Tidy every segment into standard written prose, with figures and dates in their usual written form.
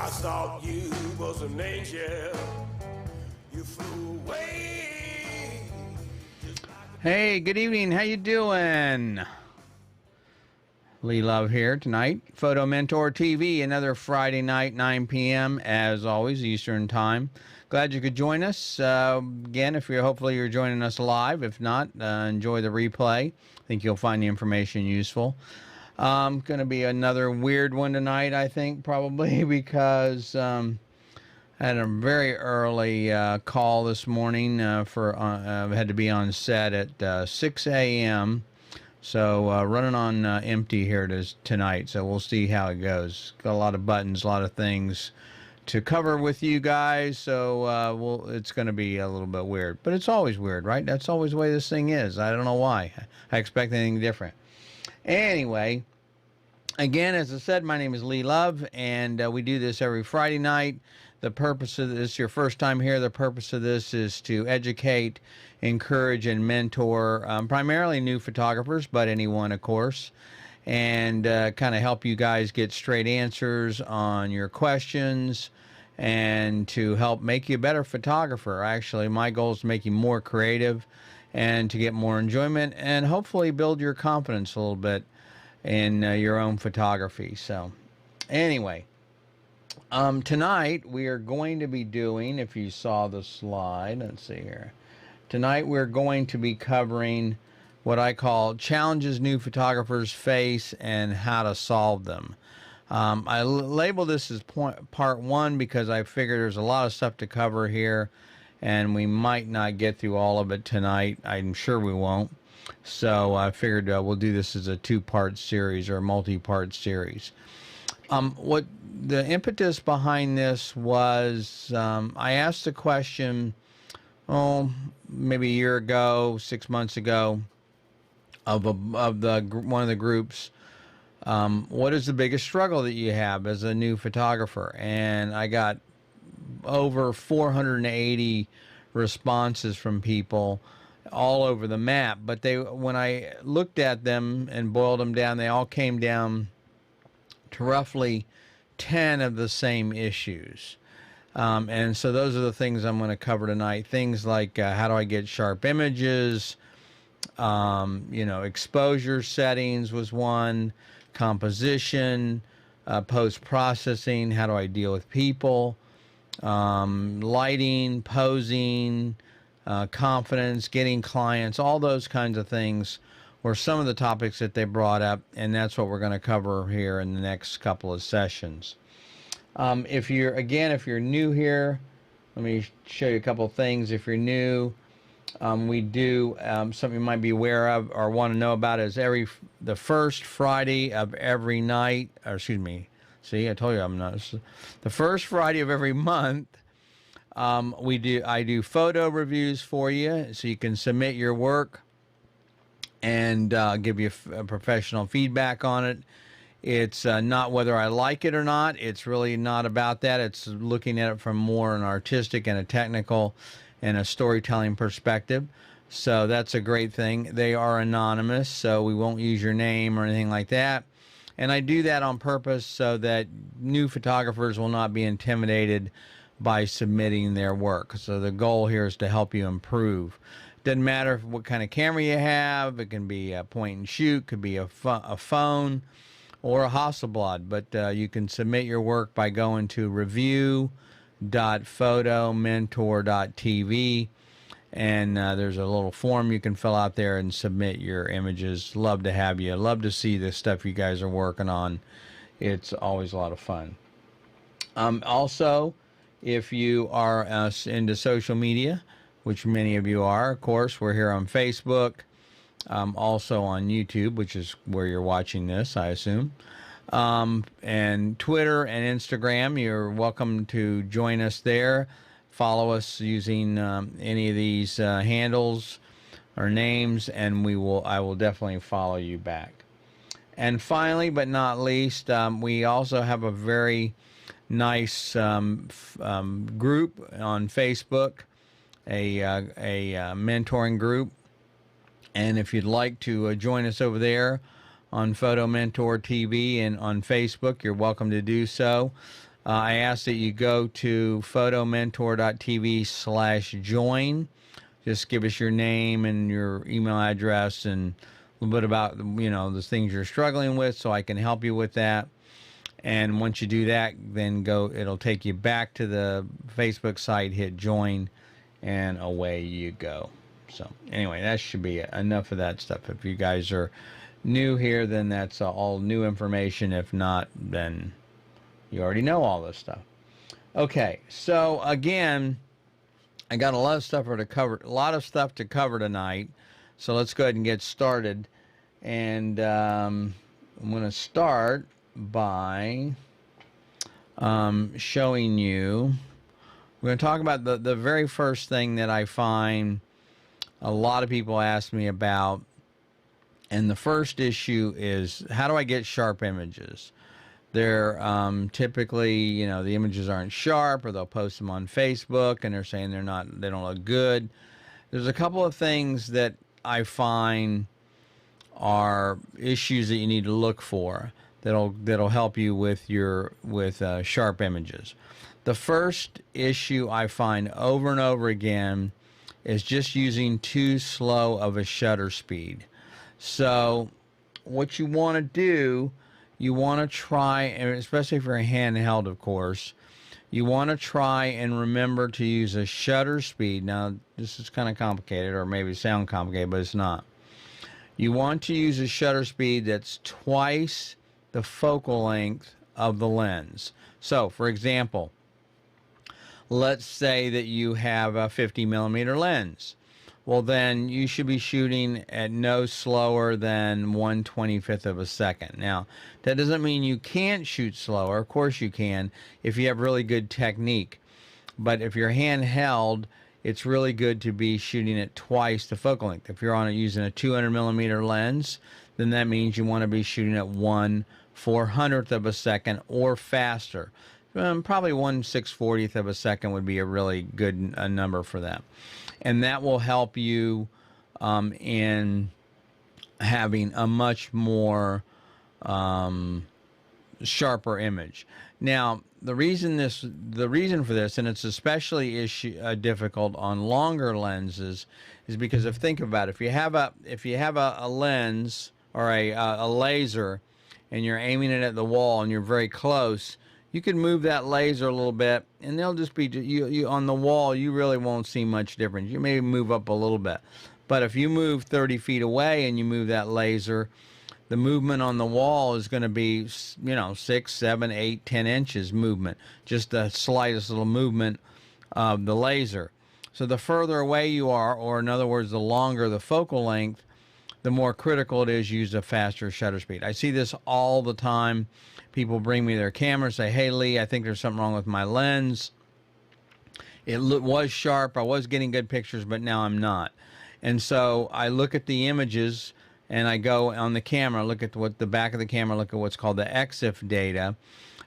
I thought you was an angel. You flew away. Hey, good evening. How you doing? Lee Love here tonight. Photo Mentor TV, another Friday night, 9 p.m. as always, Eastern Time. Glad you could join us. Again, hopefully you're joining us live. If not, enjoy the replay. I think you'll find the information useful. Going to be another weird one tonight, I think, probably, because I had a very early call this morning had to be on set at 6 a.m., so running on empty here tonight, so we'll see how it goes. Got a lot of buttons, a lot of things to cover with you guys, so it's going to be a little bit weird. But it's always weird, right? That's always the way this thing is. I don't know why. I expect anything different. Anyway, again, as I said, my name is Lee Love, and we do this every Friday night. The purpose of this, your first time here, the purpose of this is to educate, encourage, and mentor primarily new photographers, but anyone, of course, and kind of help you guys get straight answers on your questions and to help make you a better photographer. Actually, my goal is to make you more creative and to get more enjoyment and hopefully build your confidence a little bit in your own photography. So anyway, tonight we are going to be doing, if you saw the slide, let's see here. Tonight we're going to be covering what I call challenges new photographers face and how to solve them. I label this as part one because I figure there's a lot of stuff to cover here and we might not get through all of it tonight. I'm sure we won't. So I figured we'll do this as a two-part series or a multi-part series. What the impetus behind this was, I asked a question, maybe a year ago, 6 months ago, of one of the groups. What is the biggest struggle that you have as a new photographer? And I got over 480 responses from people all over the map. But when I looked at them and boiled them down, they all came down to roughly 10 of the same issues. And so those are the things I'm going to cover tonight. Things like how do I get sharp images, exposure settings was one, composition, post-processing, how do I deal with people, lighting, posing, confidence, getting clients, all those kinds of things were some of the topics that they brought up, and that's what we're going to cover here in the next couple of sessions. If you're new here, let me show you a couple of things. If you're new, we do something you might be aware of or want to know about is the first Friday of every night, or excuse me, see, I told you I'm not. The first Friday of every month, I do photo reviews for you, so you can submit your work and give you professional feedback on it. It's not whether I like it or not. It's really not about that. It's looking at it from more an artistic and a technical and a storytelling perspective. So that's a great thing. They are anonymous, so we won't use your name or anything like that. And I do that on purpose so that new photographers will not be intimidated by submitting their work. So the goal here is to help you improve. Doesn't matter what kind of camera you have. It can be a point and shoot, could be a phone or a Hasselblad, but you can submit your work by going to review.photomentor.tv, and there's a little form you can fill out there and submit your images. Love to have you. Love to see the stuff you guys are working on. It's always a lot of fun. Also, if you are into social media, which many of you are, of course, we're here on Facebook, also on YouTube, which is where you're watching this, I assume, and Twitter and Instagram. You're welcome to join us there. Follow us using any of these handles or names, and I will definitely follow you back. And finally, but not least, we also have a very nice group on Facebook, a mentoring group. And if you'd like to join us over there on Photo Mentor TV and on Facebook, you're welcome to do so. I ask that you go to photomentor.tv/join. Just give us your name and your email address and a little bit about, the things you're struggling with, so I can help you with that. And once you do that, then it'll take you back to the Facebook site, hit join, and away you go. So anyway, that should be enough of that stuff. If you guys are new here, then that's all new information. If not, then you already know all this stuff. Okay, so again, I got a lot of stuff to cover tonight. So let's go ahead and get started. And I'm going to start by showing you. We're going to talk about the very first thing that I find a lot of people ask me about. And the first issue is, how do I get sharp images? They're typically, the images aren't sharp, or they'll post them on Facebook and they're saying they don't look good. There's a couple of things that I find are issues that you need to look for that'll help you with sharp images. The first issue I find over and over again is just using too slow of a shutter speed. So what you want to do, you want to try, especially if you're handheld, of course, you want to try and remember to use a shutter speed. Now, this is kind of complicated, or maybe sound complicated, but it's not. You want to use a shutter speed that's twice the focal length of the lens. So, for example, let's say that you have a 50 millimeter lens. Well, then you should be shooting at no slower than 1/25 of a second. Now, that doesn't mean you can't shoot slower. Of course you can if you have really good technique. But if you're handheld, it's really good to be shooting at twice the focal length. If you're using a 200 millimeter lens, then that means you want to be shooting at 1/400th of a second or faster. Probably 1/640th of a second would be a really good number for that. And that will help you in having a much more sharper image. Now, the reason for this, and it's especially difficult on longer lenses, is because think about it. If you have a lens or a laser, and you're aiming it at the wall, and you're very close, you can move that laser a little bit, and they'll just be you on the wall. You really won't see much difference. You may move up a little bit, but if you move 30 feet away and you move that laser, the movement on the wall is going to be 6, 7, 8, 10 inches movement, just the slightest little movement of the laser. So the further away you are, or in other words, the longer the focal length, the more critical it is to use a faster shutter speed. I see this all the time. People bring me their camera, say, "Hey, Lee, I think there's something wrong with my lens. It was sharp. I was getting good pictures, but now I'm not." And so I look at the images, and I go on the camera, look at the back of the camera, look at what's called the EXIF data,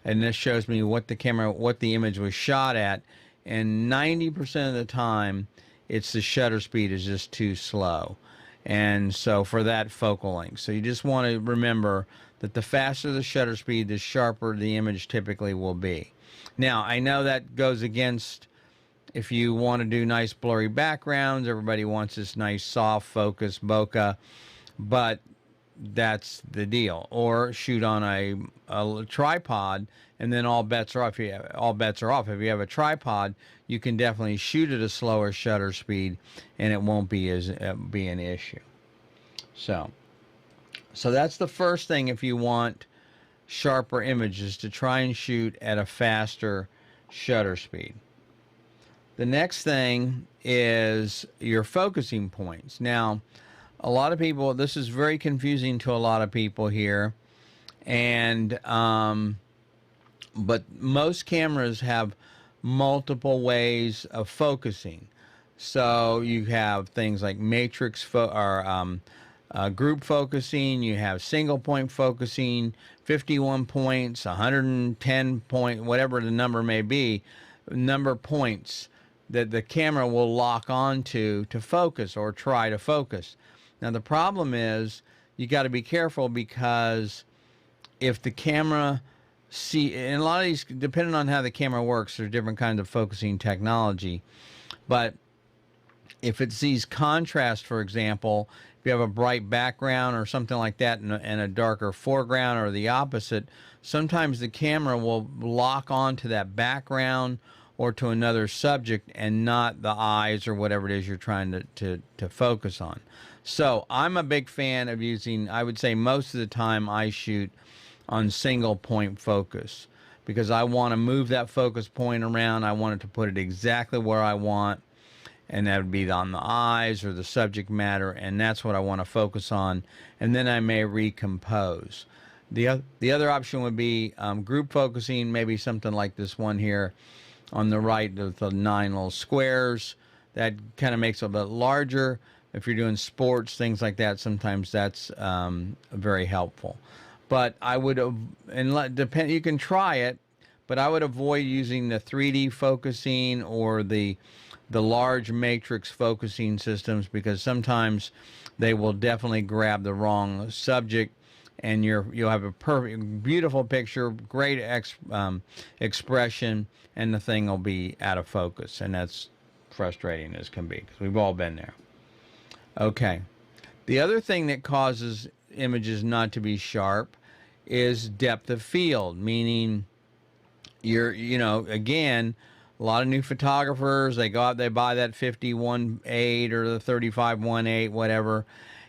and this shows me what the image was shot at. And 90% of the time, it's the shutter speed is just too slow. And so for that focal length. So you just want to remember that the faster the shutter speed, the sharper the image typically will be. Now, I know that goes against if you want to do nice blurry backgrounds. Everybody wants this nice soft focus bokeh, but that's the deal. Or shoot on a tripod, and then all bets are off. If you have a tripod, you can definitely shoot at a slower shutter speed, and it won't be an issue. So that's the first thing. If you want sharper images, to try and shoot at a faster shutter speed. The next thing is your focusing points. Now, a lot of people, this is very confusing to a lot of people here, and but most cameras have multiple ways of focusing. So you have things like matrix group focusing, you have single point focusing, 51 points, 110 point, whatever the number may be, number points that the camera will lock onto to focus or try to focus. Now the problem is you got to be careful, because if the camera see, and a lot of these, depending on how the camera works, there's different kinds of focusing technology. But if it sees contrast, for example, if you have a bright background or something like that and a darker foreground or the opposite, sometimes the camera will lock onto that background or to another subject and not the eyes or whatever it is you're trying to focus on. So I'm a big fan of using, I would say most of the time I shoot on single point focus because I want to move that focus point around. I want it to put it exactly where I want, and that would be on the eyes or the subject matter, and that's what I want to focus on, and then I may recompose. The other option would be group focusing, maybe something like this one here on the right, the 9 little squares. That kind of makes it a bit larger. If you're doing sports, things like that, sometimes that's very helpful. But I would, you can try it, but I would avoid using the 3D focusing or the large matrix focusing systems, because sometimes they will definitely grab the wrong subject, and you'll have a perfect, beautiful picture, great expression, and the thing will be out of focus, and that's frustrating as can be, because we've all been there. Okay. The other thing that causes images not to be sharp is depth of field, meaning again, a lot of new photographers, they go out, they buy that 51.8 or the 35.18, whatever,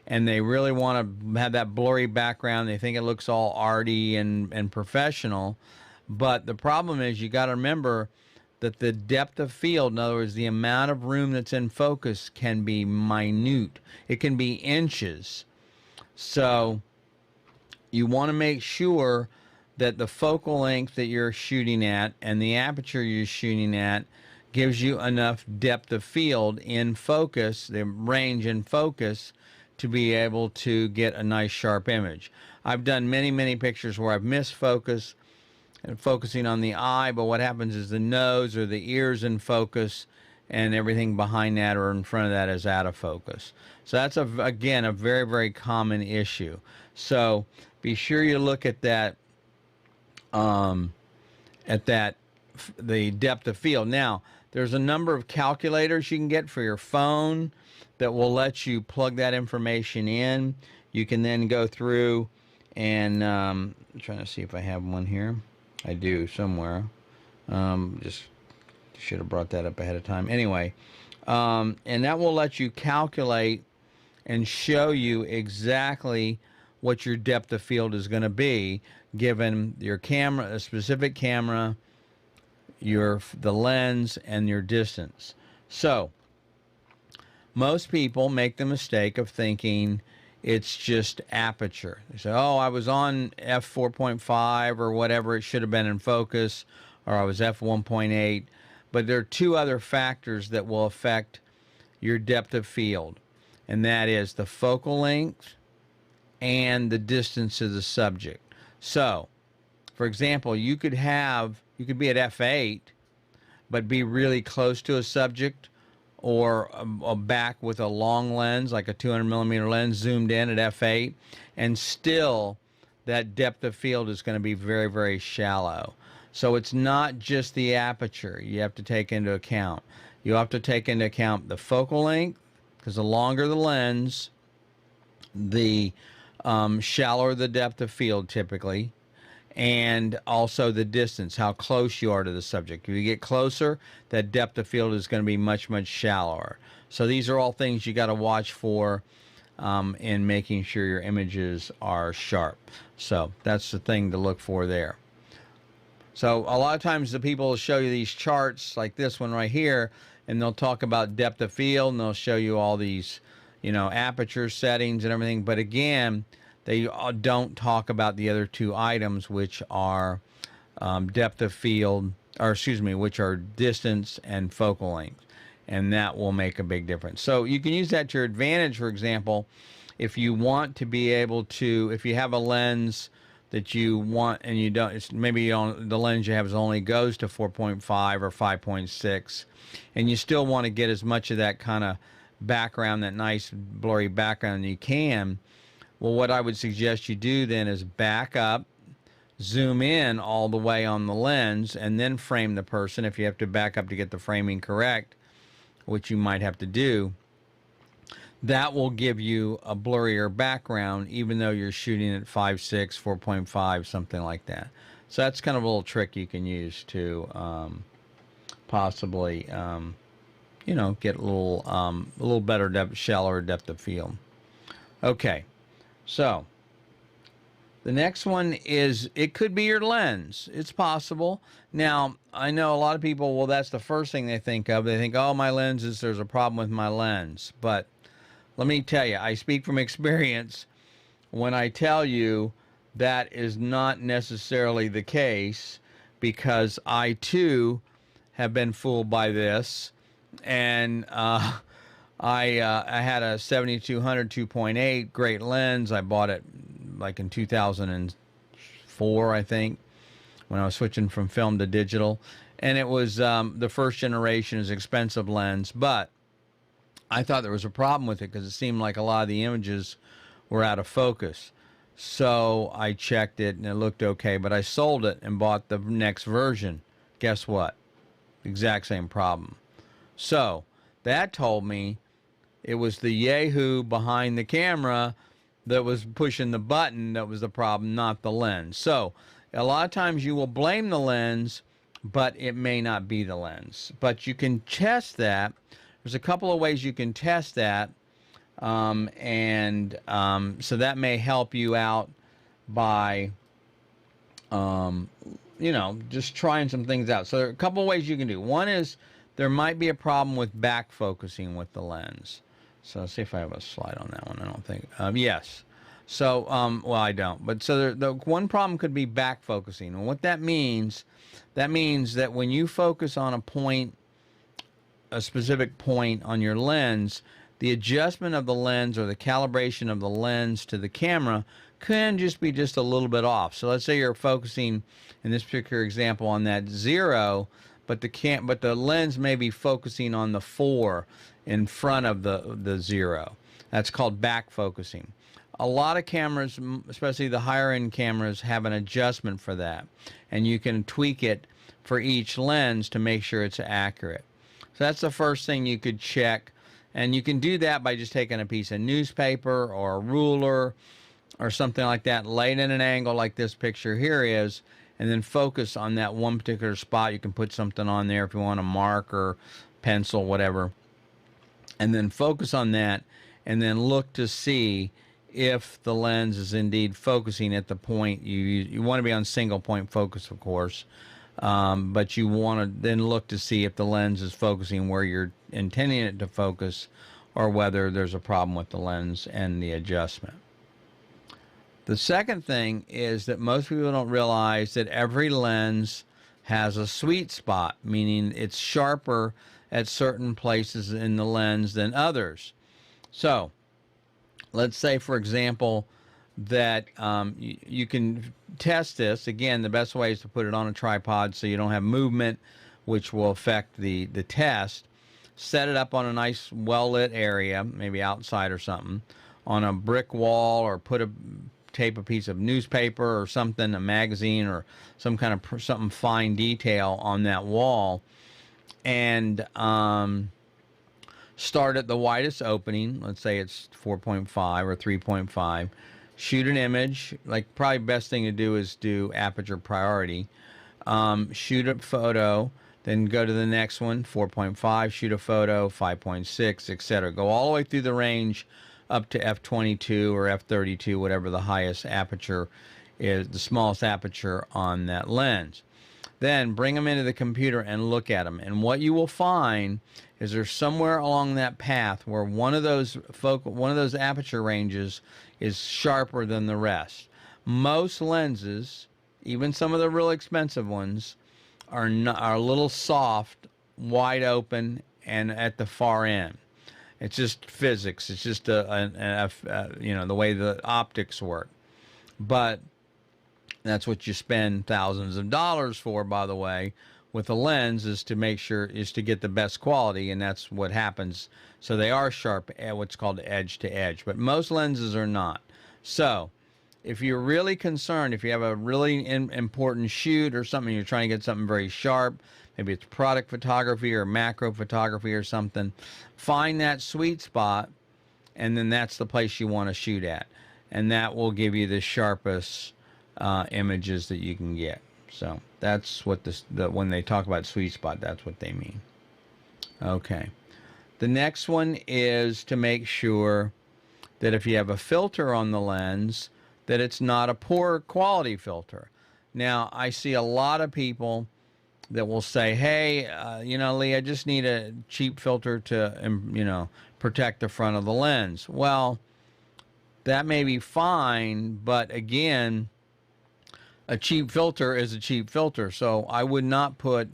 and they really want to have that blurry background. They think it looks all arty and professional. But the problem is, you got to remember that the depth of field, in other words, the amount of room that's in focus, can be minute. It can be inches. So you want to make sure that the focal length that you're shooting at and the aperture you're shooting at gives you enough depth of field in focus, the range in focus, to be able to get a nice sharp image. I've done many, many pictures where I've missed focus and focusing on the eye, but what happens is the nose or the ears in focus and everything behind that or in front of that is out of focus. So that's, again, a very, very common issue. So be sure you look at that, the depth of field. Now, there's a number of calculators you can get for your phone that will let you plug that information in. You can then go through and I'm trying to see if I have one here. I do somewhere. Just should have brought that up ahead of time. Anyway, and that will let you calculate and show you exactly what your depth of field is going to be, given your camera, a specific camera, the lens, and your distance. So most people make the mistake of thinking it's just aperture. They say, oh, I was on f4.5 or whatever it should have been in focus, or I was f1.8. But there are two other factors that will affect your depth of field, and that is the focal length and the distance of the subject. So, for example, you could be at f8, but be really close to a subject, or a back with a long lens, like a 200 millimeter lens zoomed in at f8, and still that depth of field is going to be very, very shallow. So it's not just the aperture you have to take into account. You have to take into account the focal length, because the longer the lens, the shallower the depth of field typically, and also the distance, how close you are to the subject. If you get closer, that depth of field is going to be much, much shallower. So these are all things you got to watch for in making sure your images are sharp. So that's the thing to look for there. So a lot of times the people will show you these charts like this one right here, and they'll talk about depth of field, and they'll show you all these, aperture settings and everything. But again, they don't talk about the other two items, which are depth of field, which are distance and focal length. And that will make a big difference. So you can use that to your advantage. For example, if you want to be able to, if you have a lens that you want and you don't, the lens you have only goes to 4.5 or 5.6, and you still want to get as much of that kind of background, that nice blurry background you can. Well, what I would suggest you do then is back up zoom in all the way on the lens, and then frame the person. If you have to back up to get the framing correct, which you might have to do, that will give you a blurrier background, even though you're shooting at 5.6, 4.5, something like that. So that's kind of a little trick you can use to possibly, get a little better depth, shallower depth of field. Okay, so the next one is, it could be your lens. It's possible. Now, I know a lot of people, well, that's the first thing they think of. They think, oh, my lens is, there's a problem with my lens. But let me tell you, I speak from experience when I tell you that is not necessarily the case, because I, too, have been fooled by this. And I had a 7200 2.8 great lens. I bought it like in 2004, I think, when I was switching from film to digital. And it was the first generation, is expensive lens, but I thought there was a problem with it because it seemed like a lot of the images were out of focus. So I checked it and it looked okay, but I sold it and bought the next version. Guess what? Exact same problem. So that told me it was the Yahoo behind the camera that was pushing the button that was the problem, not the lens. So a lot of times you will blame the lens, but it may not be the lens. But you can test that. There's a couple of ways you can test that. So that may help you out by, just trying some things out. So there are a couple of ways you can do. One is, there might be a problem with back focusing with the lens. So let's see if I have a slide on that one. I don't think. Yes. So, well, I don't. But so the one problem could be back focusing. And what that means that when you focus on a point, a specific point on your lens, the adjustment of the lens or the calibration of the lens to the camera can just be just a little bit off. So let's say you're focusing, in this particular example, on that 0, but the lens may be focusing on the 4 in front of the 0. That's called back focusing. A lot of cameras, especially the higher end cameras, have an adjustment for that, and you can tweak it for each lens to make sure it's accurate. So that's the first thing you could check, and you can do that by just taking a piece of newspaper or a ruler or something like that, lay it in an angle like this picture here is, and then focus on that one particular spot. You can put something on there if you want, a marker, pencil, whatever, and then focus on that, and then look to see if the lens is indeed focusing at the point you want to be on single point focus, of course, but you want to then look to see if the lens is focusing where you're intending it to focus, or whether there's a problem with the lens and the adjustment. The second thing is that most people don't realize that every lens has a sweet spot, meaning it's sharper at certain places in the lens than others. So let's say, for example, that you can test this. Again, the best way is to put it on a tripod so you don't have movement, which will affect the test. Set it up on a nice well-lit area, maybe outside or something, on a brick wall, or tape a piece of newspaper or something, a magazine or some kind of something fine detail on that wall, and start at the widest opening. Let's say it's 4.5 or 3.5. Shoot an image. Like, probably best thing to do is do Aperture Priority. Shoot a photo, then go to the next one, 4.5, shoot a photo, 5.6, etc. Go all the way through the range up to f22 or f32, whatever the highest aperture is, the smallest aperture on that lens. Then bring them into the computer and look at them. And what you will find is there's somewhere along that path where one of those aperture ranges is sharper than the rest. Most lenses, even some of the real expensive ones, are a little soft, wide open, and at the far end. It's just physics. It's just the way the optics work. But that's what you spend thousands of dollars for, by the way, with a lens, is to make sure, is to get the best quality, and that's what happens. So they are sharp at what's called edge to edge, but most lenses are not. So if you're really concerned, if you have a really important shoot or something, you're trying to get something very sharp, maybe it's product photography or macro photography or something, find that sweet spot, and then that's the place you want to shoot at. And that will give you the sharpest images that you can get. So that's what when they talk about sweet spot, that's what they mean. Okay. The next one is to make sure that if you have a filter on the lens, that it's not a poor quality filter. Now, I see a lot of people that will say, hey, Lee, I just need a cheap filter to, protect the front of the lens. Well, that may be fine, but again, a cheap filter is a cheap filter. So I would not put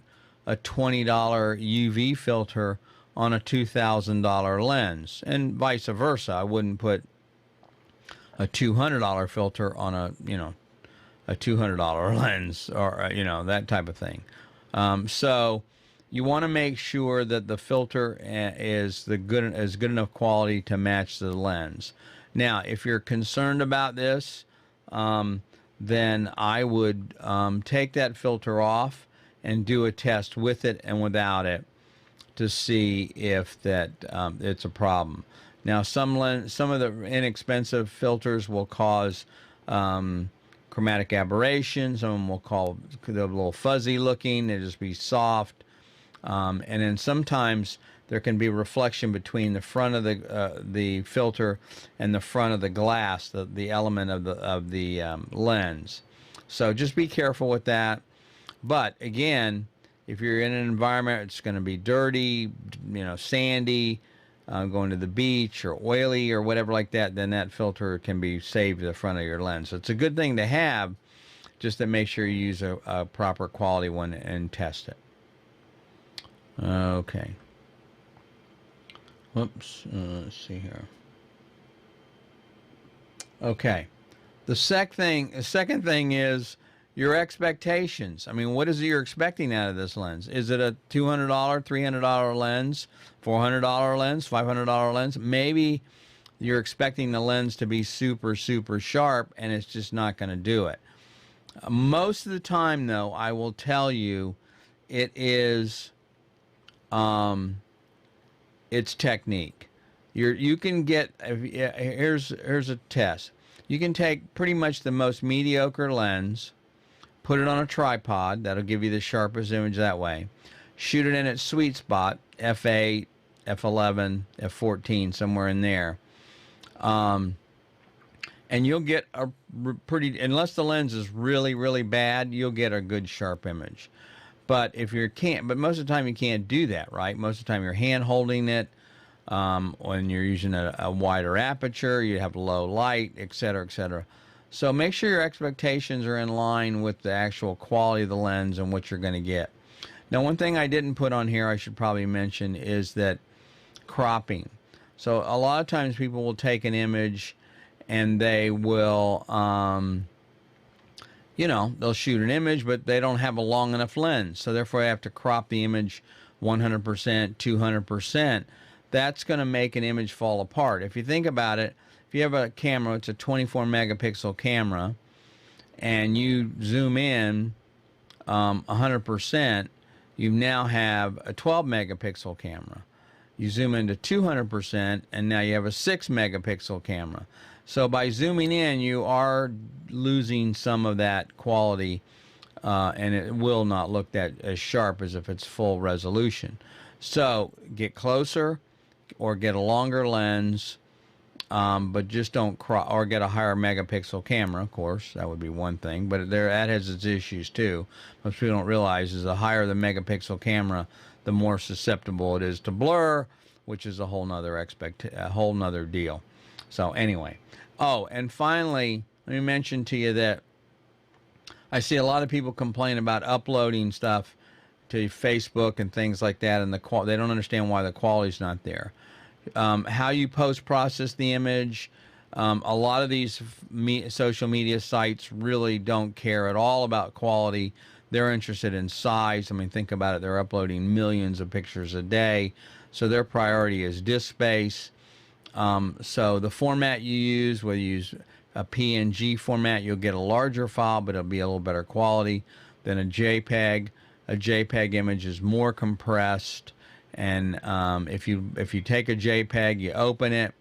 a $20 UV filter on a $2,000 lens, and vice versa. I wouldn't put a $200 filter on a $200 lens, or that type of thing. So you want to make sure that the filter is good enough quality to match the lens. Now, if you're concerned about this, then I would take that filter off and do a test with it and without it to see if it's a problem. Now, some of the inexpensive filters will cause chromatic aberration. Some of them will call they're a little fuzzy looking. They'll just be soft, and then sometimes there can be reflection between the front of the filter and the front of the glass, the element of the lens. So just be careful with that. But again, if you're in an environment it's going to be dirty, sandy, going to the beach or oily or whatever like that, then that filter can be saved to the front of your lens. So it's a good thing to have, just to make sure you use a proper quality one and test it. Okay. Whoops. Let's see here. Okay. The second thing is your expectations. I mean, what is it you're expecting out of this lens? Is it a $200, $300 lens, $400 lens, $500 lens? Maybe you're expecting the lens to be super, super sharp, and it's just not going to do it. Most of the time, though, I will tell you, it is it's technique. You can get, here's a test. You can take pretty much the most mediocre lens, put it on a tripod. That'll give you the sharpest image that way. Shoot it in its sweet spot, f8, f11, f14, somewhere in there. And you'll get a pretty, unless the lens is really, really bad, you'll get a good sharp image. But but most of the time you can't do that, right? Most of the time you're hand holding it. When you're using a wider aperture, you have low light, etc., etc. So make sure your expectations are in line with the actual quality of the lens and what you're going to get. Now, one thing I didn't put on here I should probably mention is that cropping. So a lot of times people will take an image and they will, they'll shoot an image, but they don't have a long enough lens. So therefore, they have to crop the image 100%, 200%. That's going to make an image fall apart. If you think about it, if you have a camera, it's a 24 megapixel camera, and you zoom in 100%, you now have a 12 megapixel camera. You zoom into 200%, and now you have a 6 megapixel camera. So by zooming in, you are losing some of that quality, and it will not look as sharp as if it's full resolution. So get closer, or get a longer lens, but just don't or get a higher megapixel camera. Of course, that would be one thing, but that has its issues too. Most people don't realize is the higher the megapixel camera, the more susceptible it is to blur, which is a whole nother deal. So anyway, and finally, let me mention to you that I see a lot of people complain about uploading stuff to Facebook and things like that, and they don't understand why the quality's not there. How you post-process the image, a lot of these social media sites really don't care at all about quality. They're interested in size. I mean, think about it. They're uploading millions of pictures a day, so their priority is disk space. So the format you use, whether you use a PNG format. You'll get a larger file, but it'll be a little better quality than a JPEG. A JPEG image is more compressed, and if you take a JPEG, you open it,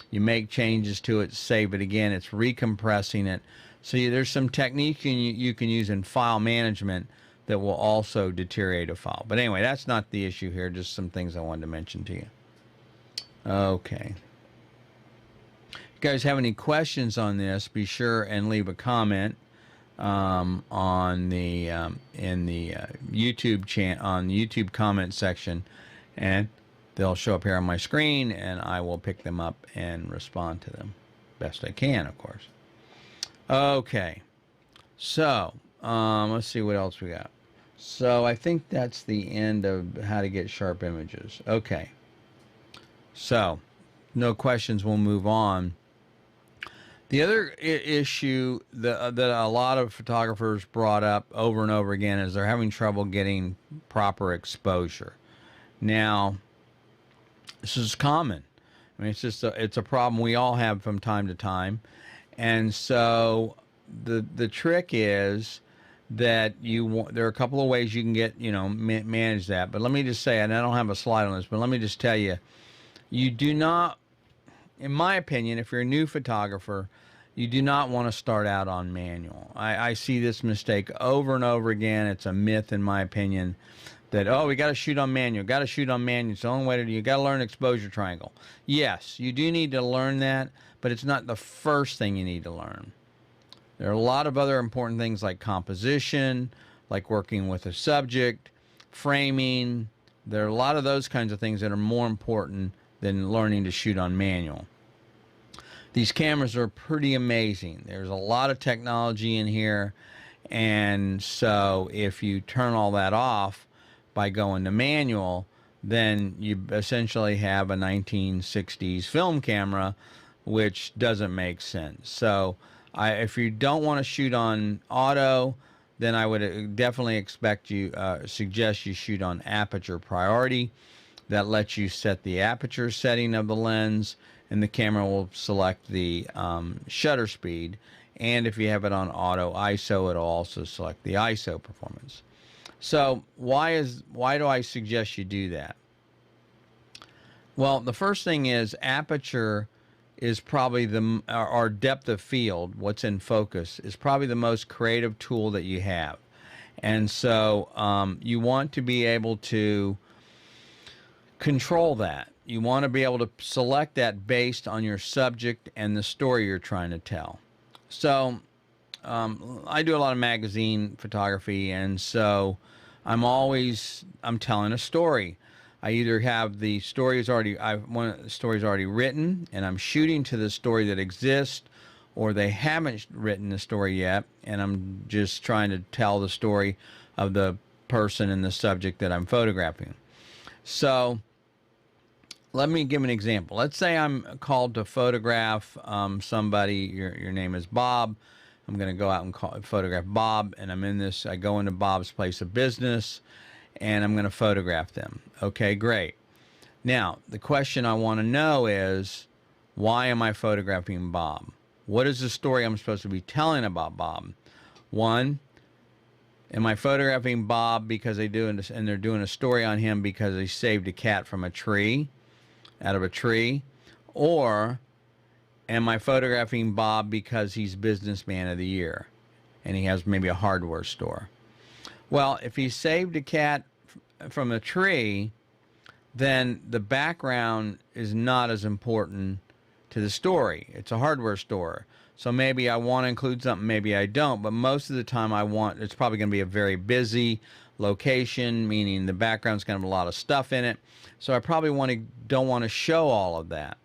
you make changes to it, save it again, it's recompressing it. So there's some technique you can use in file management that will also deteriorate a file. But anyway, that's not the issue here, just some things I wanted to mention to you. Okay. If you guys have any questions on this, be sure and leave a comment on the in the YouTube on the YouTube comment section, and they'll show up here on my screen, and I will pick them up and respond to them best I can, of course. Okay, so let's see what else we got. So I think that's the end of how to get sharp images. Okay, so no questions, we'll move on. The other issue that a lot of photographers brought up over and over again is they're having trouble getting proper exposure. Now, this is common. I mean, it's a problem we all have from time to time, and so the trick is that there are a couple of ways you can get manage that. But let me just say, and I don't have a slide on this, but let me just tell you, you do not, in my opinion, if you're a new photographer, you do not want to start out on manual. I see this mistake over and over again. It's a myth, in my opinion, that, oh, we got to shoot on manual. Got to shoot on manual. It's the only way to do. You got to learn exposure triangle. Yes, you do need to learn that, but it's not the first thing you need to learn. There are a lot of other important things like composition, like working with a subject, framing. There are a lot of those kinds of things that are more important than learning to shoot on manual. These cameras are pretty amazing. There's a lot of technology in here, and so if you turn all that off by going to manual, then you essentially have a 1960s film camera, which doesn't make sense. So if you don't want to shoot on auto, then I would definitely suggest you shoot on Aperture Priority. That lets you set the aperture setting of the lens, and the camera will select the shutter speed. And if you have it on auto ISO, it'll also select the ISO performance. So why do I suggest you do that? Well, the first thing is aperture is probably our depth of field, what's in focus, is probably the most creative tool that you have. And so you want to be able to control that. You want to be able to select that based on your subject and the story you're trying to tell. So I do a lot of magazine photography, and so I'm telling a story. I either have the stories already written, and I'm shooting to the story that exists, or they haven't written the story yet, and I'm just trying to tell the story of the person and the subject that I'm photographing. So let me give an example. Let's say I'm called to photograph somebody. Your name is Bob. I'm going to go out and photograph Bob, and I go into Bob's place of business, and I'm going to photograph them. Okay, great. Now, the question I want to know is, why am I photographing Bob? What is the story I'm supposed to be telling about Bob? One, am I photographing Bob because they're doing a story on him because he saved a cat from out of a tree? Or am I photographing Bob because he's Businessman of the Year and he has maybe a hardware store? Well, if he saved a cat from a tree, then the background is not as important to the story. It's a hardware store. So maybe I want to include something, maybe I don't, but most of the time it's probably going to be a very busy location, meaning the background's going to have a lot of stuff in it. So I probably don't want to show all of that.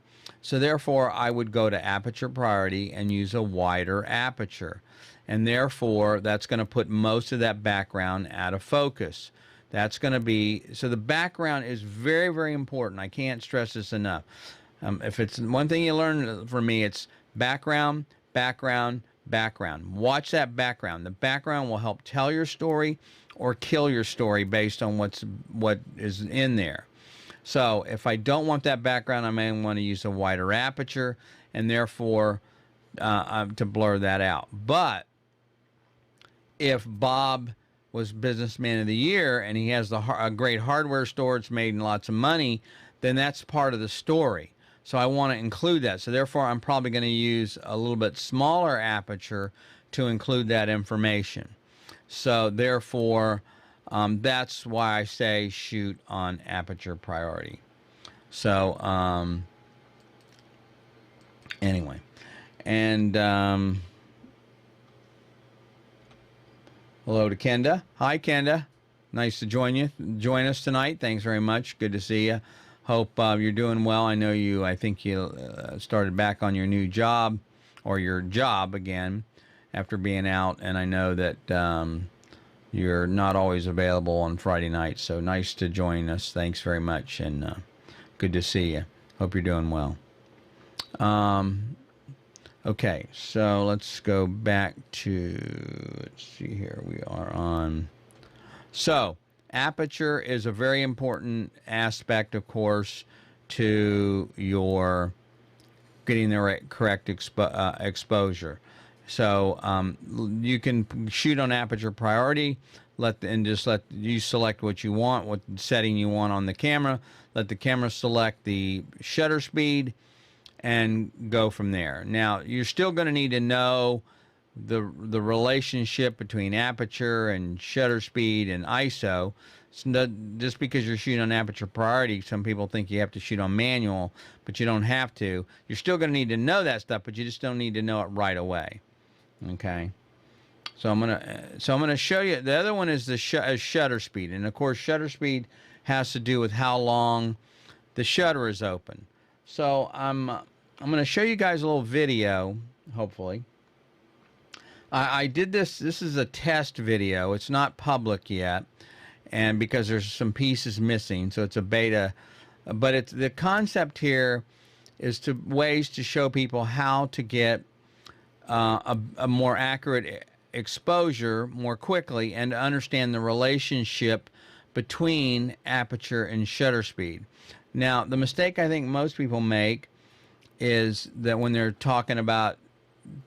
So therefore, I would go to Aperture Priority and use a wider aperture. And therefore, that's going to put most of that background out of focus. That's going to be, so the background is very, very important. I can't stress this enough. If it's one thing you learn from me, it's background, background, background. Watch that background. The background will help tell your story or kill your story based on what is in there. So if I don't want that background, I may want to use a wider aperture, and therefore to blur that out. But if Bob was Businessman of the Year and he has a great hardware store, it's made lots of money, then that's part of the story. So I want to include that. So therefore, I'm probably going to use a little bit smaller aperture to include that information. So therefore, that's why I say shoot on aperture priority. So anyway, and hello to Kenda. Hi, Kenda. Nice to join us tonight. Thanks very much. Good to see you. Hope you're doing well. I think you started back on your new job, or your job again, after being out. And I know that you're not always available on Friday nights. So nice to join us. Thanks very much. And good to see you. Hope you're doing well. Okay, so let's go back to, let's see here, we are on. So, aperture is a very important aspect, of course, to your getting the correct exposure. So, you can shoot on aperture priority, just let you select what you want, what setting you want on the camera. Let the camera select the shutter speed, and go from there. Now, you're still going to need to know the relationship between aperture and shutter speed and ISO. It's not, just because you're shooting on aperture priority, some people think you have to shoot on manual, but you don't have to. You're still going to need to know that stuff, but you just don't need to know it right away. Okay. So I'm gonna show you. The other one is the shutter speed, and of course, shutter speed has to do with how long the shutter is open. So I'm going to show you guys a little video, hopefully. I did this. This is a test video. It's not public yet, and because there's some pieces missing, so it's a beta. But the concept here is ways to show people how to get a more accurate exposure more quickly, and to understand the relationship between aperture and shutter speed. Now, the mistake I think most people make is that when they're talking about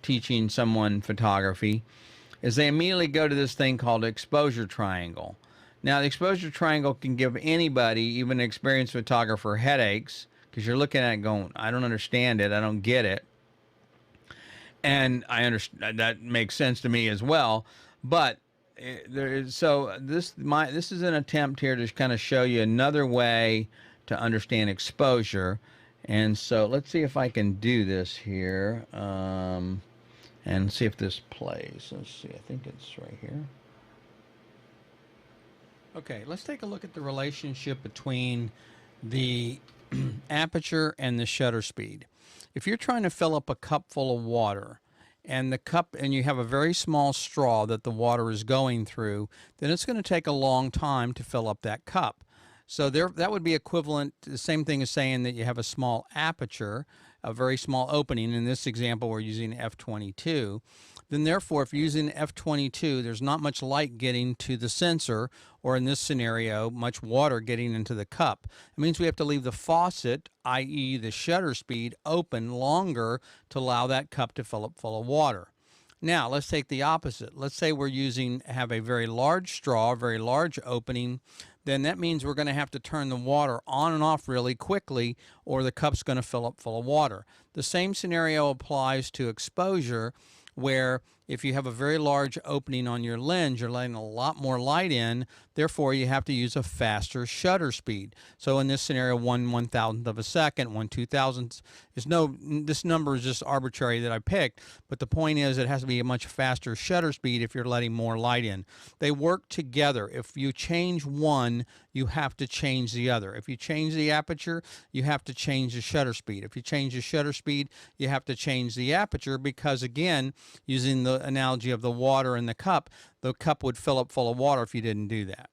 teaching someone photography, is they immediately go to this thing called exposure triangle. Now, the exposure triangle can give anybody, even an experienced photographer, headaches, because you're looking at it going, I don't understand it, I don't get it. And I understand that makes sense to me as well. But this is an attempt here to kind of show you another way to understand exposure. And so let's see if I can do this here, and see if this plays. Let's see, I think it's right here. Okay, let's take a look at the relationship between the aperture and the shutter speed. If you're trying to fill up a cup full of water, and you have a very small straw that the water is going through, then it's going to take a long time to fill up that cup. So that would be equivalent to the same thing as saying that you have a small aperture, a very small opening. In this example, we're using f/22. Then therefore, if you're using f/22, there's not much light getting to the sensor, or in this scenario, much water getting into the cup. It means we have to leave the faucet, i.e. the shutter speed, open longer to allow that cup to fill up full of water. Now, let's take the opposite. Let's say have a very large straw, a very large opening. Then that means we're going to have to turn the water on and off really quickly, or the cup's going to fill up full of water. The same scenario applies to exposure, where if you have a very large opening on your lens, you're letting a lot more light in, therefore you have to use a faster shutter speed. So in this scenario, 1/1000th of a second, 1/2000th this number is just arbitrary that I picked, but the point is it has to be a much faster shutter speed if you're letting more light in. They work together. If you change one, you have to change the other. If you change the aperture, you have to change the shutter speed. If you change the shutter speed, you have to change the aperture, because again, using the analogy of the water in the cup would fill up full of water if you didn't do that.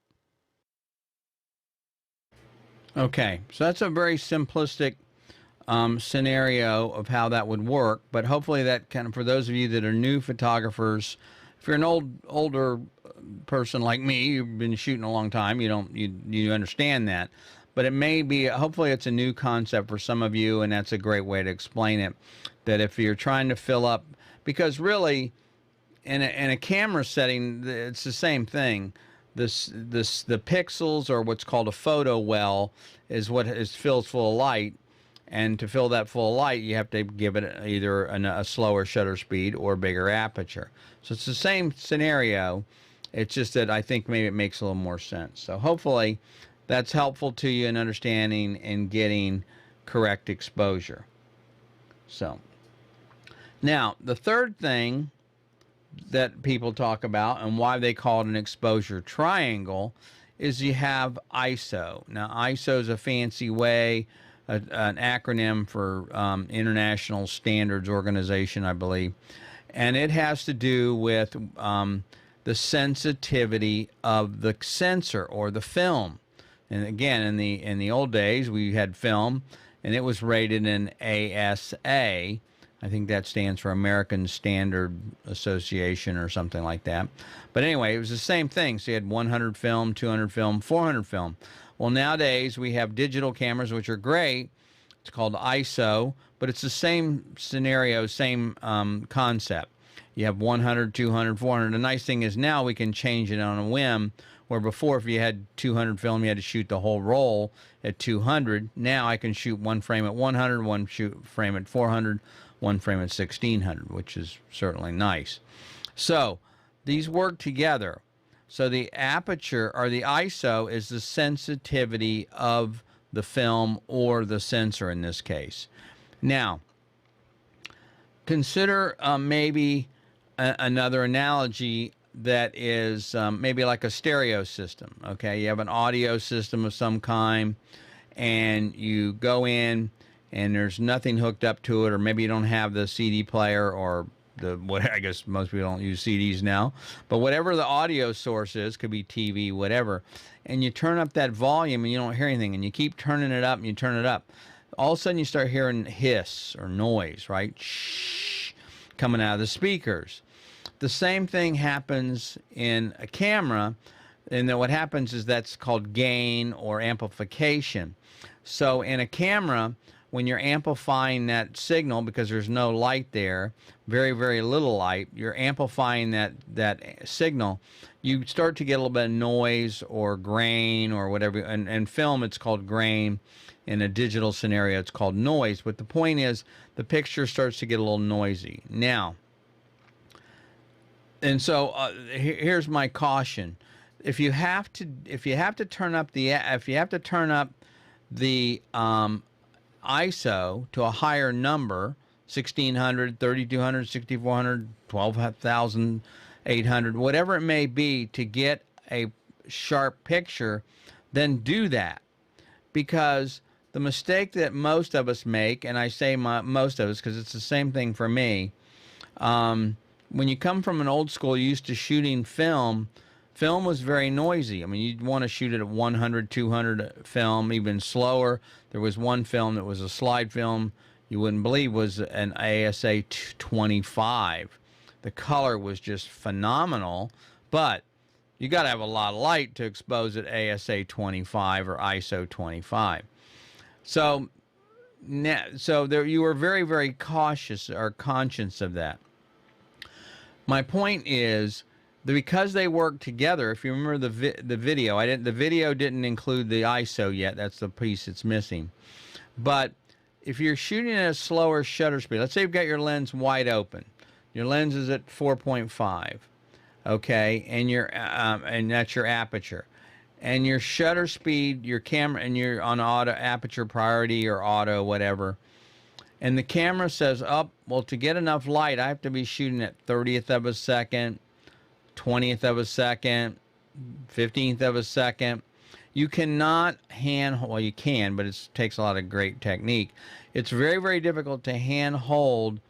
Okay, so that's a very simplistic scenario of how that would work, but hopefully that kind of, for those of you that are new photographers, if you're an older person like me, you've been shooting a long time, you understand that. but it may be, hopefully it's a new concept for some of you, and that's a great way to explain it, that if you're trying to fill up, because really in a camera setting, it's the same thing. The pixels, or what's called a photo well, is what is filled full of light. And to fill that full of light, you have to give it either a slower shutter speed or bigger aperture. So it's the same scenario. It's just that I think maybe it makes a little more sense. So hopefully that's helpful to you in understanding and getting correct exposure. So now the third thing that people talk about and why they call it an exposure triangle is you have ISO. Now ISO is a fancy way, an acronym for International Standards Organization, I believe, and it has to do with the sensitivity of the sensor or the film. And again, in the old days, we had film, and it was rated in ASA. I think that stands for American Standard Association or something like that. But anyway, it was the same thing. So you had 100 film, 200 film, 400 film. Well, nowadays we have digital cameras, which are great. It's called ISO, but it's the same scenario, same concept. You have 100, 200, 400. The nice thing is now we can change it on a whim, where before if you had 200 film, you had to shoot the whole roll at 200. Now I can shoot one frame at 100, one frame at 400, one frame at 1600, which is certainly nice. So these work together. So the aperture, or the ISO, is the sensitivity of the film or the sensor in this case. Now, consider maybe another analogy that is maybe like a stereo system. Okay, you have an audio system of some kind, and you go in, and there's nothing hooked up to it, or maybe you don't have the CD player, or what, I guess most people don't use CDs now, but whatever the audio source is, could be TV, whatever, and you turn up that volume and you don't hear anything, and you keep turning it up and you turn it up. All of a sudden you start hearing hiss or noise, right? Shh, coming out of the speakers. The same thing happens in a camera, and then what happens is that's called gain or amplification. So in a camera, when you're amplifying that signal, because there's no light there, very, very little light, you're amplifying that signal, you start to get a little bit of noise or grain or whatever. And film, it's called grain. In a digital scenario, it's called noise. But the point is, the picture starts to get a little noisy. Now, and so here's my caution: if you have to turn up the ISO to a higher number, 1600, 3200, 6400, 12,800, whatever it may be, to get a sharp picture, then do that. Because the mistake that most of us make, and I say most of us because it's the same thing for me, when you come from an old school used to shooting film, film was very noisy. I mean, you'd want to shoot it at 100, 200 film, even slower. There was one film that was a slide film you wouldn't believe was an ASA 25. The color was just phenomenal, but you got to have a lot of light to expose at ASA 25 or ISO 25. So there you were very, very cautious or conscious of that. My point is, because they work together, if you remember the video, the video didn't include the ISO yet. That's the piece it's missing. But if you're shooting at a slower shutter speed, let's say you've got your lens wide open. Your lens is at 4.5, okay, and that's your aperture. And your shutter speed, your camera, and you're on auto, aperture priority or auto, whatever. And the camera says, well, to get enough light, I have to be shooting at 30th of a second, 20th of a second, 15th of a second. You cannot well, you can, but it takes a lot of great technique. It's very, very difficult to hand hold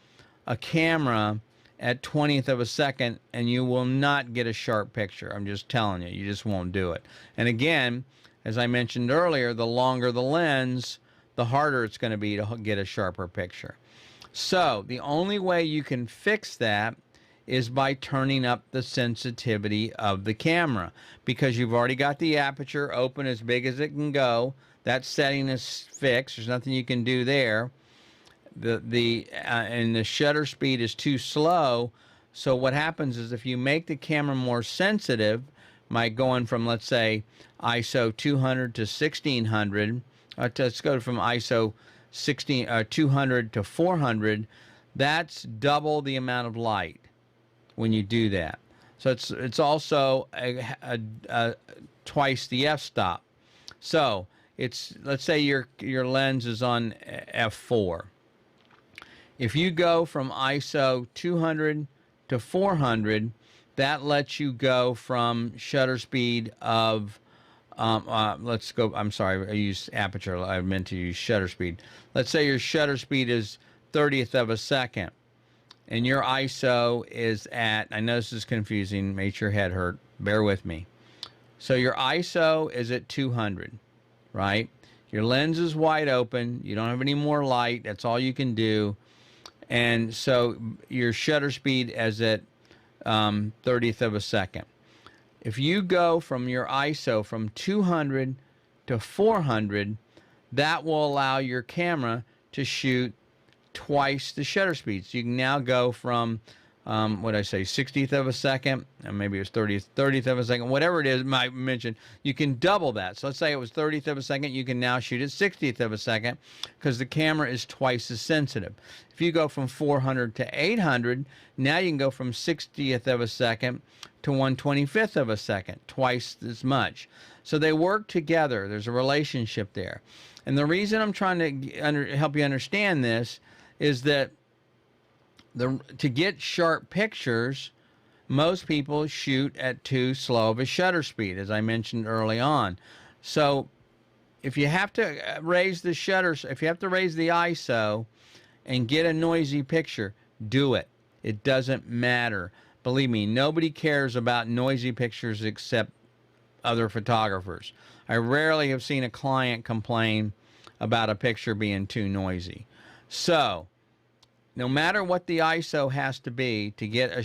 a camera at 20th of a second, and you will not get a sharp picture. I'm just telling you, you just won't do it. And again, as I mentioned earlier, the longer the lens, the harder it's going to be to get a sharper picture. So the only way you can fix that is by turning up the sensitivity of the camera, because you've already got the aperture open as big as it can go. That setting is fixed. There's nothing you can do there. And the shutter speed is too slow. So what happens is, if you make the camera more sensitive by going from, let's say, ISO 200 to 1600, let's go from ISO 200 to 400, that's double the amount of light when you do that. So it's also twice the f-stop. So let's say your lens is on f4. If you go from ISO 200 to 400, that lets you go from shutter speed of let's go, I'm sorry, I used aperture, I meant to use shutter speed. Let's say your shutter speed is 1/30 of a second, and your ISO is at, I know this is confusing, makes your head hurt, bear with me. So your ISO is at 200, right? Your lens is wide open, you don't have any more light, that's all you can do. And so your shutter speed is at 1/30 of a second. If you go from your ISO from 200 to 400, that will allow your camera to shoot twice the shutter speed. So you can now go from, what I say, 60th of a second, and maybe it was 30th of a second, whatever it is, I mentioned, you can double that. So let's say it was 30th of a second, you can now shoot at 60th of a second, because the camera is twice as sensitive. If you go from 400 to 800, now you can go from 60th of a second to 1/25th of a second, twice as much. So they work together. There's a relationship there. And the reason I'm trying to help you understand this is that to get sharp pictures, most people shoot at too slow of a shutter speed, as I mentioned early on. So if you have to raise the shutters, if you have to raise the ISO and get a noisy picture, do it. It doesn't matter. Believe me, nobody cares about noisy pictures except other photographers. I rarely have seen a client complain about a picture being too noisy. So no matter what the ISO has to be to get a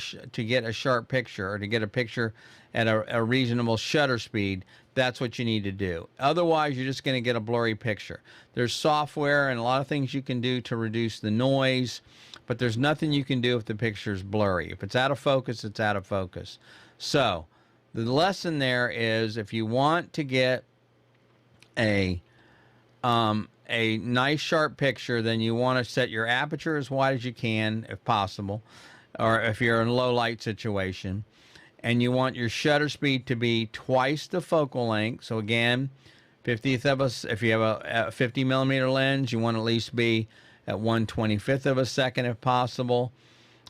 sharp picture, or to get a picture at a reasonable shutter speed, that's what you need to do. Otherwise, you're just going to get a blurry picture. There's software and a lot of things you can do to reduce the noise, but there's nothing you can do if the picture is blurry. If it's out of focus, it's out of focus. So the lesson there is, if you want to get a nice sharp picture, then you want to set your aperture as wide as you can, if possible, or if you're in a low light situation, and you want your shutter speed to be twice the focal length. So again, 50th of a, if you have a 50 millimeter lens, you want to at least be at 1/25th of a second if possible.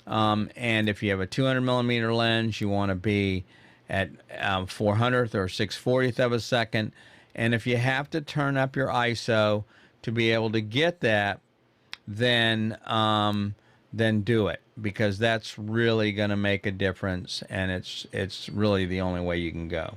And if you have a 200 millimeter lens, you want to be at 400th or 6/40th of a second. And if you have to turn up your ISO to be able to get that, then do it, because that's really going to make a difference, and it's really the only way you can go.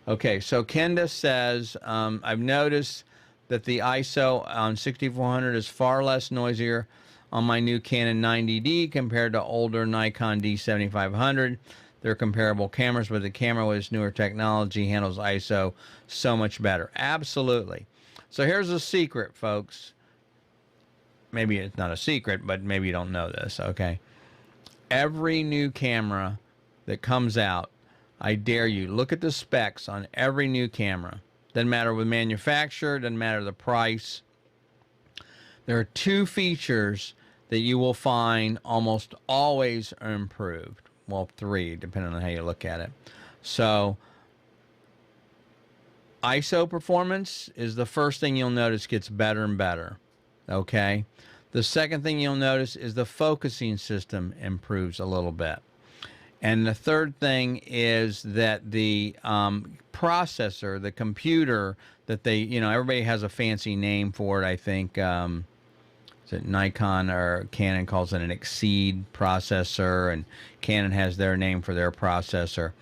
Okay, so Kenda says, I've noticed that the ISO on 6400 is far less noisier on my new Canon 90D compared to older Nikon D7500. They're comparable cameras, but the camera with its newer technology handles ISO so much better. Absolutely. So here's a secret, folks. Maybe it's not a secret, but maybe you don't know this, okay? Every new camera that comes out, I dare you, look at the specs on every new camera. Doesn't matter the manufacturer, doesn't matter the price. There are two features that you will find almost always are improved. Well, three, depending on how you look at it. So ISO performance is the first thing you'll notice gets better and better, okay? The second thing you'll notice is the focusing system improves a little bit. And the third thing is that the processor, the computer that they, everybody has a fancy name for it, I think. Is it Nikon or Canon calls it an Exceed processor, and Canon has their name for their processor.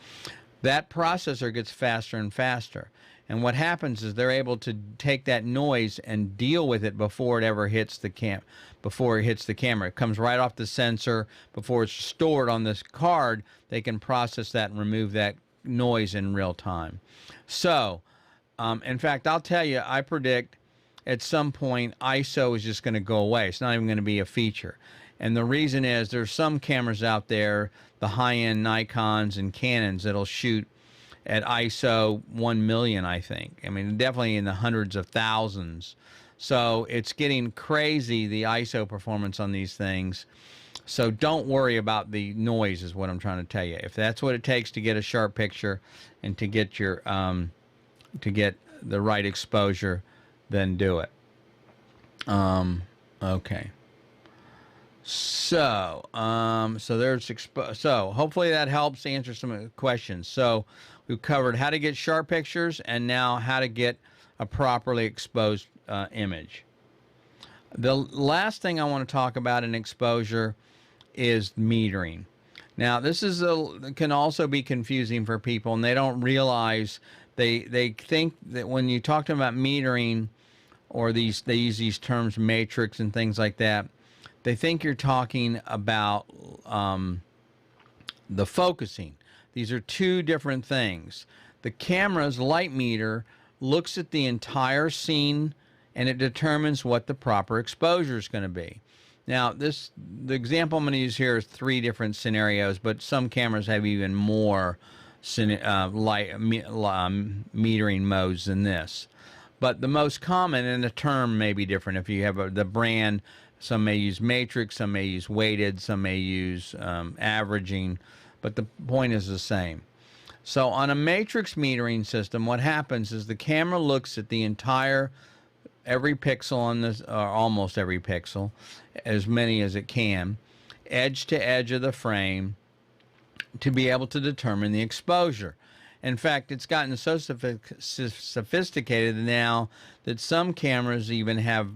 That processor gets faster and faster. And what happens is they're able to take that noise and deal with it before it ever hits the before it hits the camera. It comes right off the sensor before it's stored on this card. They can process that and remove that noise in real time. So, in fact, I'll tell you, I predict at some point ISO is just going to go away. It's not even going to be a feature. And the reason is there's some cameras out there, the high-end Nikons and Canons, that'll shoot at ISO 1 million, I think. I mean, definitely in the hundreds of thousands. So it's getting crazy, the ISO performance on these things. So don't worry about the noise is what I'm trying to tell you. If that's what it takes to get a sharp picture and to get your to get the right exposure, then do it. Okay. So, so hopefully that helps answer some questions. So we've covered how to get sharp pictures and now how to get a properly exposed image. The last thing I want to talk about in exposure is metering. Now, this is can also be confusing for people, and they don't realize they think that when you talk to them about metering, or they use these terms matrix and things like that, they think you're talking about the focusing. These are two different things. The camera's light meter looks at the entire scene and it determines what the proper exposure is going to be. Now, the example I'm going to use here is 3 different scenarios, but some cameras have even more metering modes than this. But the most common, and the term may be different if you have the brand. Some may use matrix, some may use weighted, some may use averaging, but the point is the same. So on a matrix metering system, what happens is the camera looks at the every pixel on this, or almost every pixel, as many as it can, edge to edge of the frame, to be able to determine the exposure. In fact, it's gotten so sophisticated now that some cameras even have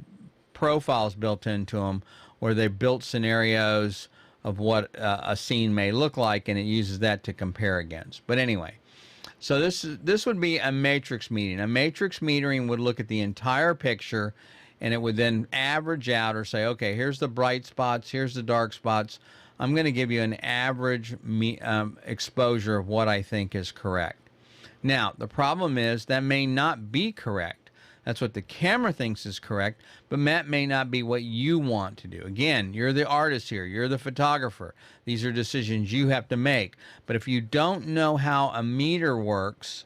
profiles built into them where they built scenarios of what a scene may look like, and it uses that to compare against. But anyway, so this would be a matrix metering. A matrix metering would look at the entire picture, and it would then average out or say, okay, here's the bright spots, here's the dark spots. I'm going to give you an average exposure of what I think is correct. Now, the problem is that may not be correct. That's what the camera thinks is correct, but that may not be what you want to do. Again, you're the artist here. You're the photographer. These are decisions you have to make. But if you don't know how a meter works,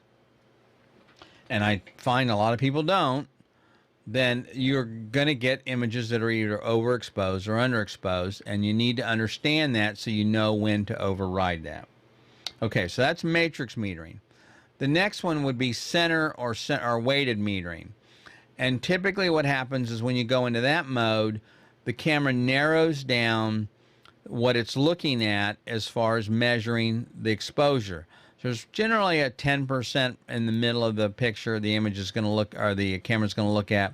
and I find a lot of people don't, then you're going to get images that are either overexposed or underexposed, and you need to understand that so you know when to override that. Okay, so that's matrix metering. The next one would be center or weighted metering. And typically what happens is when you go into that mode, the camera narrows down what it's looking at as far as measuring the exposure. So there's generally a 10% in the middle of the picture the image is going to look, or the camera's going to look at,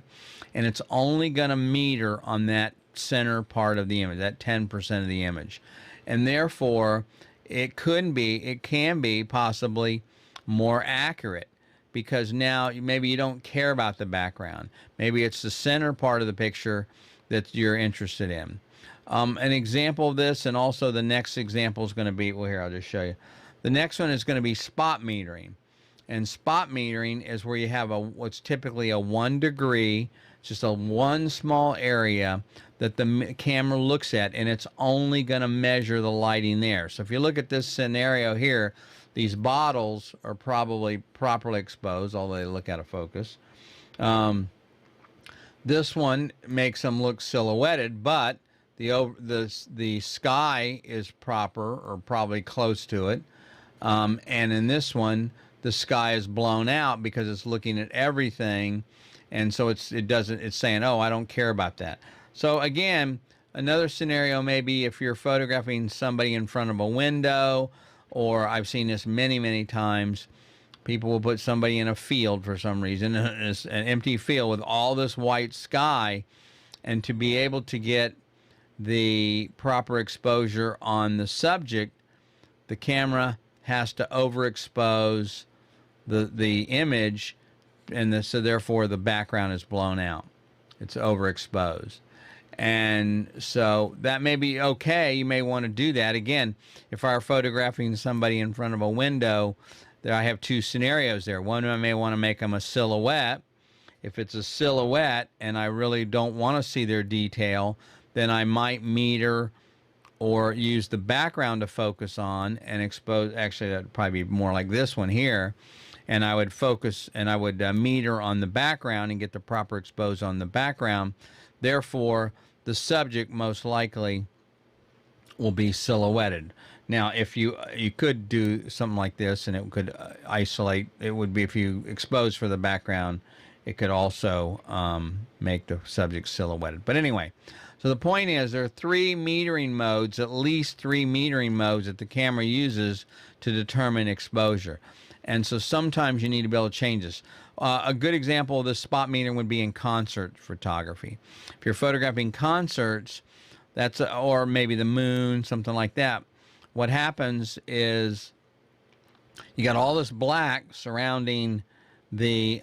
and it's only going to meter on that center part of the image, that 10% of the image. And therefore, it can be possibly more accurate, because now maybe you don't care about the background. Maybe it's the center part of the picture that you're interested in. An example of this, and also the next example is going to be, well, here, I'll just show you. The next one is going to be spot metering. And spot metering is where you have what's typically a 1 degree, just one small area that the camera looks at, and it's only going to measure the lighting there. So if you look at this scenario here, these bottles are probably properly exposed, although they look out of focus. This one makes them look silhouetted, but the sky is proper, or probably close to it. And in this one, the sky is blown out because it's looking at everything, and so it's saying, oh, I don't care about that. So again, another scenario may be if you're photographing somebody in front of a window, or I've seen this many, many times. People will put somebody in a field for some reason, an empty field with all this white sky, and to be able to get the proper exposure on the subject, the camera has to overexpose the image so therefore the background is blown out. It's overexposed. And so that may be okay. You may want to do that. Again, if I were photographing somebody in front of a window, there I have two scenarios there. One, I may want to make them a silhouette. If it's a silhouette and I really don't want to see their detail, then I might meter or use the background to focus on and expose. Actually, that would probably be more like this one here. And I would focus and I would meter on the background and get the proper expose on the background. Therefore, the subject most likely will be silhouetted. Now, if you could do something like this and it could isolate, it would be if you expose for the background, it could also make the subject silhouetted. But anyway, so the point is there are three metering modes, at least three metering modes that the camera uses to determine exposure. And so sometimes you need to be able to change this. A good example of this spot metering would be in concert photography. If you're photographing concerts, or maybe the moon, something like that, what happens is you got all this black surrounding the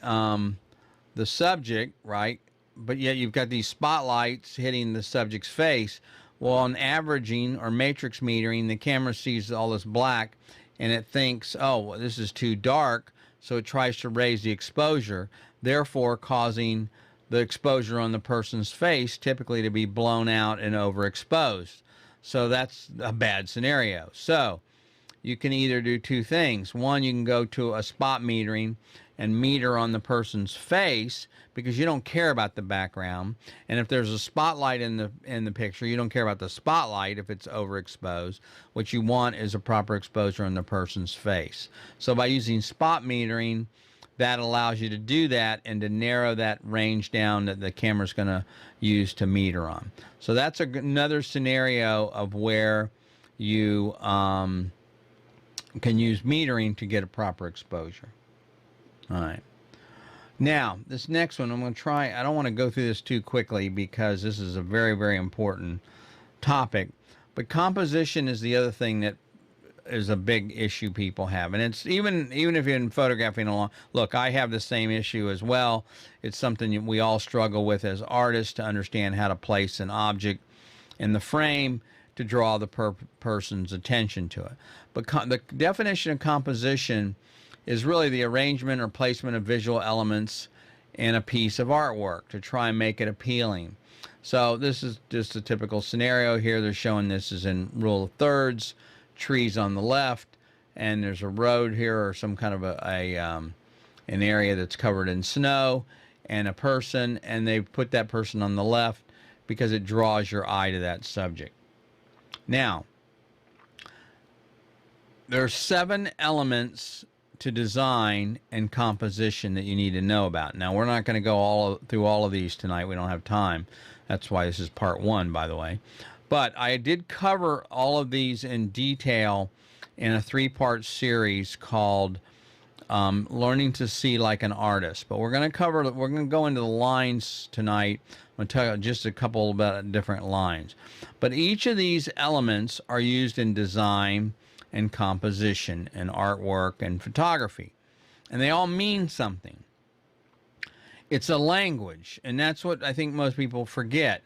subject, right? But yet you've got these spotlights hitting the subject's face. Well, on averaging or matrix metering, the camera sees all this black and it thinks, oh, well, this is too dark, so it tries to raise the exposure, therefore causing the exposure on the person's face typically to be blown out and overexposed. So that's a bad scenario. So you can either do two things. One, you can go to a spot metering and meter on the person's face because you don't care about the background. And if there's a spotlight in the picture, you don't care about the spotlight if it's overexposed. What you want is a proper exposure on the person's face. So by using spot metering, that allows you to do that and to narrow that range down that the camera's going to use to meter on. So that's another scenario of where you can use metering to get a proper exposure. All right. Now, this next one, I'm going to try. I don't want to go through this too quickly because this is a very, very important topic. But composition is the other thing that is a big issue people have. And it's even if you're in photographing along. Look, I have the same issue as well. It's something we all struggle with as artists to understand how to place an object in the frame to draw the person's attention to it. But the definition of composition is really the arrangement or placement of visual elements in a piece of artwork to try and make it appealing. So this is just a typical scenario here. They're showing this is in rule of thirds, trees on the left, and there's a road here or some kind of an area that's covered in snow and a person, and they put that person on the left because it draws your eye to that subject. Now, there are 7 elements to design and composition that you need to know about. Now, we're not going to go through all of these tonight. We don't have time. That's why this is part 1, by the way. But I did cover all of these in detail in a 3-part series called Learning to See Like an Artist. But we're going to go into the lines tonight. I'm going to tell you just a couple about different lines. But each of these elements are used in design and composition and artwork and photography. And they all mean something. It's a language, and that's what I think most people forget.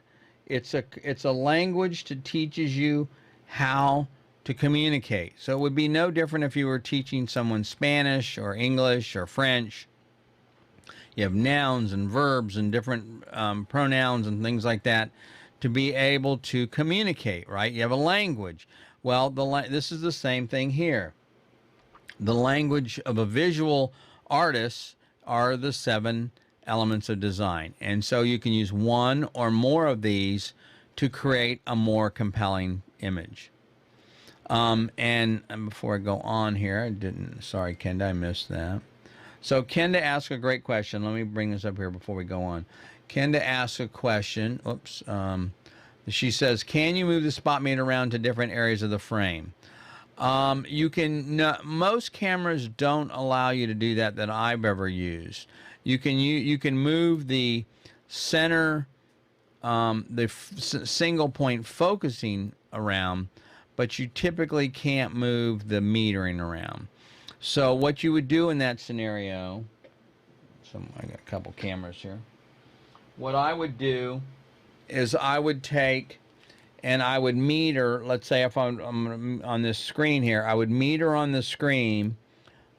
It's a language that teaches you how to communicate. So it would be no different if you were teaching someone Spanish or English or French. You have nouns and verbs and different pronouns and things like that to be able to communicate, right? You have a language. Well, this is the same thing here. The language of a visual artist are the 7 elements of design. And so you can use one or more of these to create a more compelling image. And before I go on here, sorry, Kenda, I missed that. So Kenda asked a great question. Let me bring this up here before we go on. Kenda asked a question. Oops. She says, can you move the spot meter around to different areas of the frame? You can. No, most cameras don't allow you to do that I've ever used. You can move the center, single point focusing around, but you typically can't move the metering around. So what you would do in that scenario, I got a couple cameras here. What I would do is I would take and I would meter, let's say if I'm on this screen here, I would meter on the screen.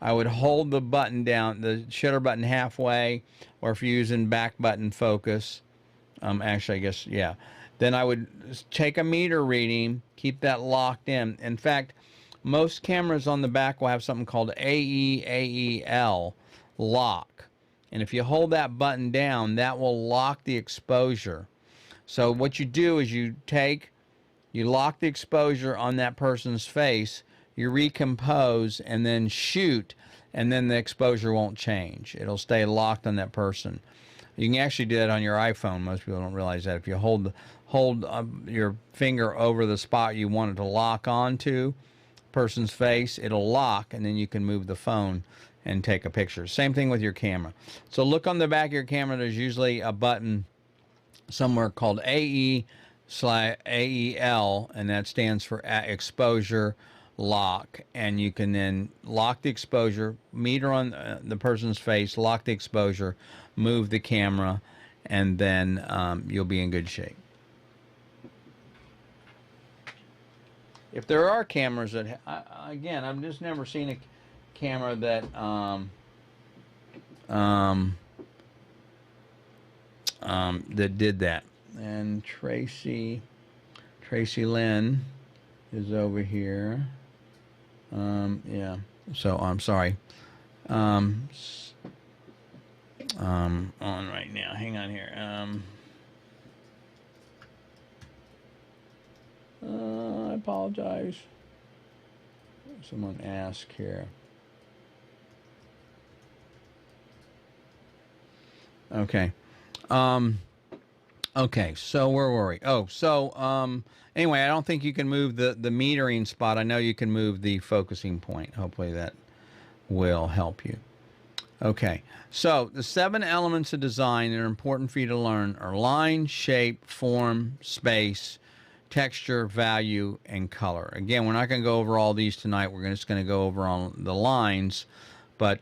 I would hold the button down, the shutter button halfway, or if you're using back button focus, actually I guess, yeah. Then I would take a meter reading, keep that locked in. In fact, most cameras on the back will have something called AEL lock. And if you hold that button down, that will lock the exposure. So what you do is you lock the exposure on that person's face, you recompose, and then shoot, and then the exposure won't change. It'll stay locked on that person. You can actually do that on your iPhone. Most people don't realize that. If you hold your finger over the spot you want it to lock onto, person's face, it'll lock, and then you can move the phone and take a picture. Same thing with your camera. So look on the back of your camera. There's usually a button somewhere called AEL, and that stands for exposure lock. And you can then lock the exposure, meter on the person's face, lock the exposure, move the camera, and then you'll be in good shape. If there are cameras that, again, I've just never seen a camera that that did that. And Tracy Lynn is over here. Yeah. So I'm sorry. On right now. Hang on here. I apologize. Someone asked here. Okay. Okay, so where were we? Oh, so anyway, I don't think you can move the metering spot. I know you can move the focusing point. Hopefully that will help you. Okay, so the 7 elements of design that are important for you to learn are line, shape, form, space, texture, value, and color. Again, we're not going to go over all these tonight. We're just going to go over on the lines, but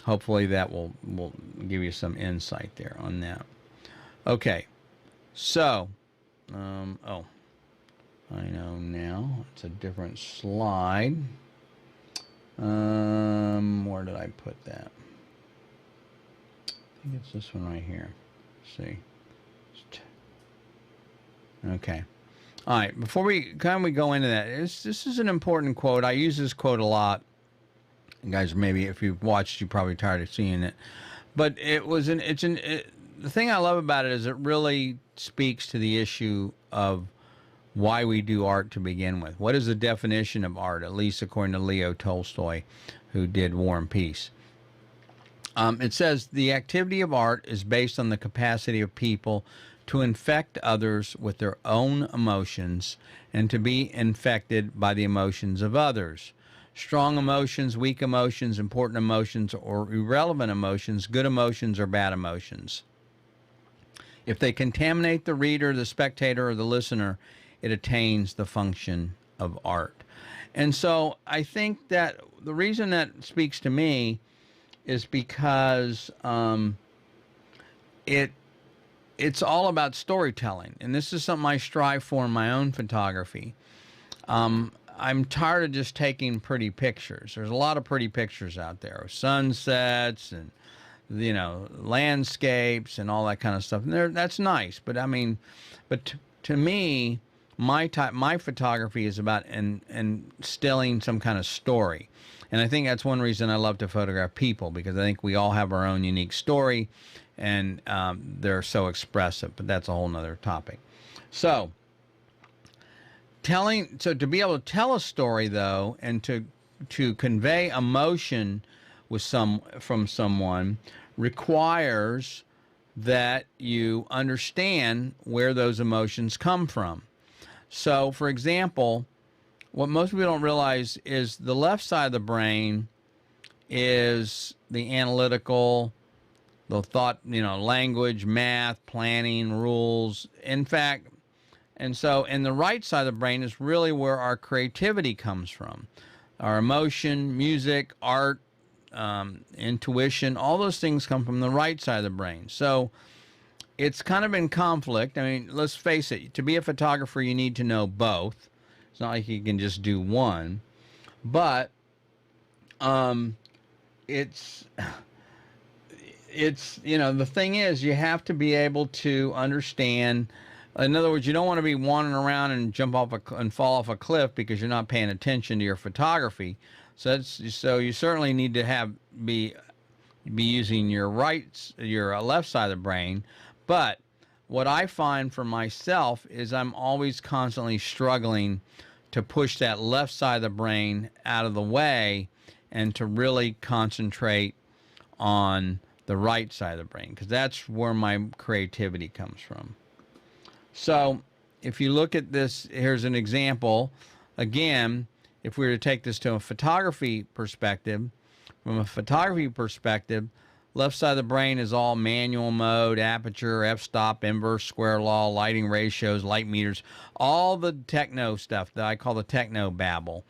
hopefully that will give you some insight there on that. Okay, so, oh, I know now. It's a different slide. Where did I put that? I think it's this one right here. Let's see. Okay. All right, before we go into that, this is an important quote. I use this quote a lot. You guys, maybe if you've watched, you're probably tired of seeing it. But the thing I love about it is it really speaks to the issue of why we do art to begin with. What is the definition of art, at least according to Leo Tolstoy, who did War and Peace? It says, the activity of art is based on the capacity of people to infect others with their own emotions and to be infected by the emotions of others. Strong emotions, weak emotions, important emotions, or irrelevant emotions, good emotions or bad emotions. If they contaminate the reader, the spectator, or the listener, it attains the function of art. And so I think that the reason that speaks to me is because it's all about storytelling. And this is something I strive for in my own photography. I'm tired of just taking pretty pictures. There's a lot of pretty pictures out there, sunsets and, you know, landscapes and all that kind of stuff. And that's nice, but I mean, to me, my photography is about instilling some kind of story. And I think that's one reason I love to photograph people, because I think we all have our own unique story, and they're so expressive. But that's a whole nother topic. So to be able to tell a story, though, and to convey emotion from someone requires that you understand where those emotions come from. So, for example, what most people don't realize is the left side of the brain is the analytical, the thought, language, math, planning, rules. In fact, and the right side of the brain is really where our creativity comes from. Our emotion, music, art, intuition, all those things come from the right side of the brain. So it's kind of in conflict. I mean, let's face it, to be a photographer, you need to know both. It's not like you can just do one. But it's the thing is, you have to be able to understand. In other words, you don't want to be wandering around and jump off and fall off a cliff because you're not paying attention to your photography. So you certainly need to be using your left side of the brain. But what I find for myself is I'm always constantly struggling to push that left side of the brain out of the way and to really concentrate on the right side of the brain, because that's where my creativity comes from. So if you look at this, here's an example. Again, if we were to take this to a photography perspective, from a photography perspective, left side of the brain is all manual mode, aperture, f-stop, inverse square law, lighting ratios, light meters, all the techno stuff that I call the techno babble.